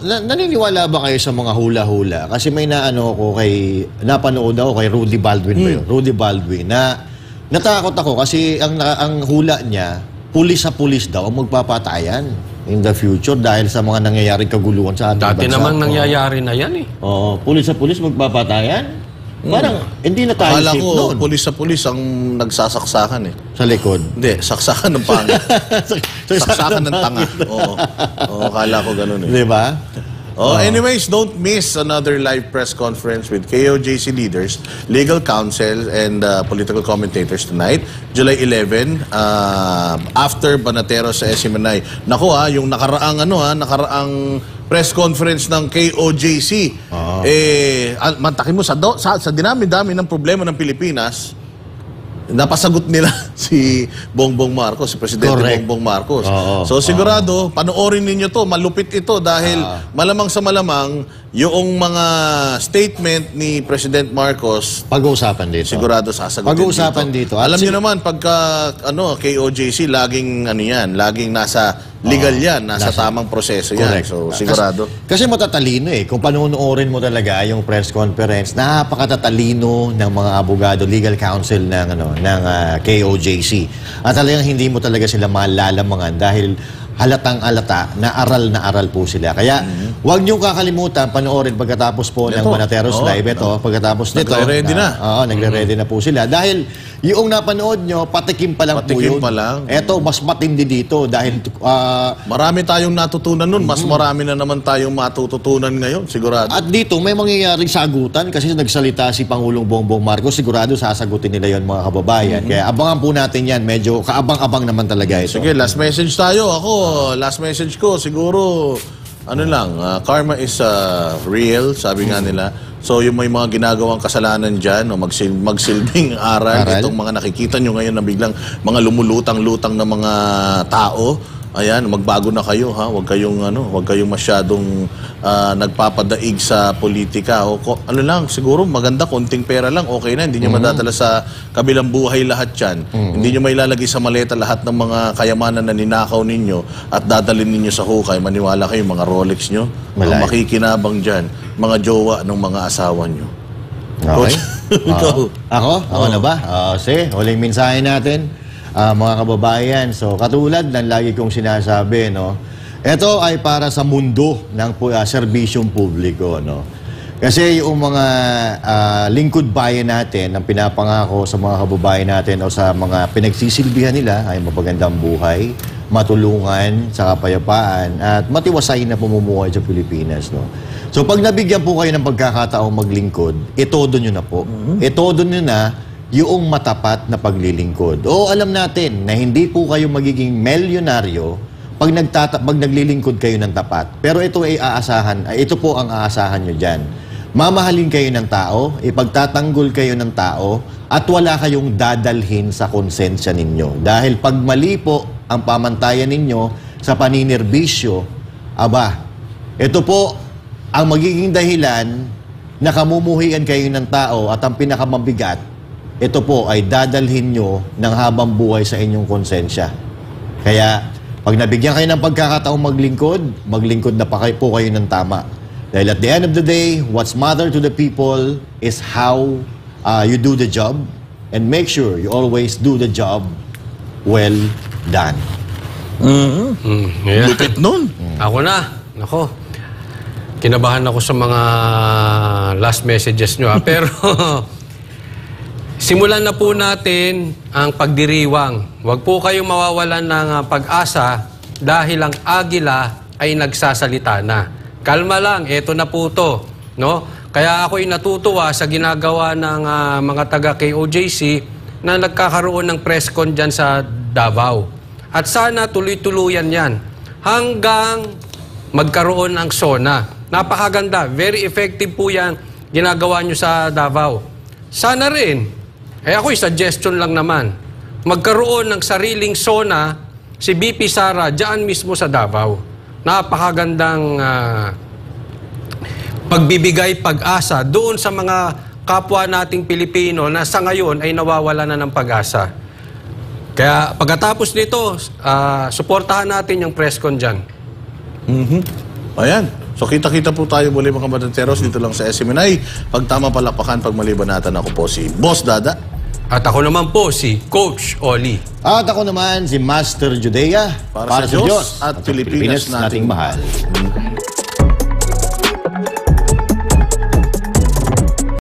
Naniniwala ba kayo sa mga hula-hula? Kasi may napanood ako kay Rudy Baldwin ba yun? Rudy Baldwin na natakot ako kasi ang hula niya, pulis sa pulis daw ang magpapatayan in the future dahil sa mga nangyayaring kaguluhan sa ating bansa. Dati namang nangyayari na yan eh. Oo, pulis sa pulis magpapatayan? Parang hindi na tayo safe noon. Akala ko, pulis sa pulis ang nagsasaksakan eh. Sa likod? Hindi, saksakan ng pangit. Saksakan ng tanga. Oo, akala ko ganun eh. Di ba? Anyways, don't miss another live press conference with KOJC leaders, legal counsel, and political commentators tonight, July 11, after Banatero sa SMNI. Naku yung nakaraang press conference ng KOJC. Mantakin mo, sa dinami-dami ng problema ng Pilipinas, napasagot nila si Bongbong Marcos, si Presidente Bongbong Marcos. So sigurado, panoorin ninyo to, malupit ito dahil malamang sa malamang yung mga statement ni President Marcos pag-uusapan dito. Sigurado sasagutin dito. Alam niyo naman pagka KOJC laging laging nasa legal yan, nasa tamang proseso yan. So sigurado. Kasi matatalino eh. Kung panonoorin mo talaga yung press conference, napakatatalino ng mga abogado, legal counsel ng KOJC. At talagang hindi mo talaga sila malalamangan dahil halatang-alata na aral po sila. Kaya huwag niyong kakalimutan panoorin pagkatapos po ng Banateros Live. Pagkatapos nito, nagre-ready na po sila. Dahil yung napanood nyo, patikim pa lang po yun. Ito, mas matindi dito dahil marami tayong natutunan nun. Mas marami na naman tayong matututunan ngayon, sigurado. At dito, may mangyayaring sagutan kasi nagsalita si Pangulong Bongbong Marcos. Sigurado sasagutin nila yon mga kababayan. Kaya abangan po natin yan. Medyo kaabang-abang naman talaga ito. Sige, last message tayo. Last message ko, siguro, karma is real, sabi nga nila. So, yung may mga ginagawang kasalanan dyan, magsilbing aral, itong mga nakikita nyo ngayon na biglang mga lumulutang-lutang na mga tao, ayan, magbago na kayo, ha? Huwag kayong masyadong nagpapadaig sa politika. Siguro maganda, konting pera lang, okay na. Hindi nyo madadala sa kabilang buhay lahat yan. Hindi nyo mailalagay sa maleta lahat ng mga kayamanan na ninakaw ninyo at dadalhin ninyo sa hukay. Maniwala kayo, mga Rolex nyo, ang makikinabang dyan, mga jowa ng mga asawa nyo. Okay. Ako na ba? Sige, huling mensahe natin. Mga kababayan, so katulad ng lagi kong sinasabi, ito ay para sa mundo ng serbisyong publiko, Kasi yung mga lingkod bayan natin, ang pinapangako sa mga kababayan natin o sa mga pinagsisilbihan nila ay mapagandang buhay, matulungan sa kapayapaan at matiwasay na pamumuhay sa Pilipinas, So pag nabigyan po kayo ng pagkakataong maglingkod, itodo nyo na po. Itodo nyo na yung matapat na paglilingkod. Alam natin na hindi po kayo magiging milyonaryo pag naglilingkod kayo ng tapat. Pero ito po ang aasahan nyo dyan. Mamahalin kayo ng tao, ipagtatanggol kayo ng tao, at wala kayong dadalhin sa konsensya ninyo. Dahil pag mali po ang pamantayan ninyo sa paninirbisyo, ito po ang magiging dahilan na kamumuhian kayo ng tao at ang pinakamabigat, ito po ay dadalhin nyo ng habang buhay sa inyong konsensya. Kaya, pag nabigyan kayo ng pagkakataong maglingkod na po kayo ng tama. Dahil at the end of the day, what's matter to the people is how you do the job, and make sure you always do the job well done. Lupit nun. Ako na. Nako. Kinabahan ako sa mga last messages nyo. Pero simulan na po natin ang pagdiriwang. Huwag po kayong mawawalan ng pag-asa dahil ang agila ay nagsasalita na. Kalma lang, eto na po to. Kaya ako'y natutuwa sa ginagawa ng mga taga-KOJC na nagkakaroon ng press con dyan sa Davao. At sana tuloy-tuluyan yan hanggang magkaroon ng SONA. Napakaganda, very effective po yan ginagawa nyo sa Davao. Sana rin, ako'y suggestion lang naman, magkaroon ng sariling zona si BP Sara diyan mismo sa Davao. Napakagandang pagbibigay pag-asa doon sa mga kapwa nating Pilipino na sa ngayon ay nawawala na ng pag-asa. Kaya pagkatapos nito, suportahan natin yung press con dyan. Ayan. So kita-kita po tayo muli mga Batanteros dito lang sa SMNI. Pagtama palapakan, pag malibanatan, ako po si Boss Dada. At ako naman po si Coach Oli. At ako naman si Master Judea. Para sa Diyos at Pilipinas nating mahal.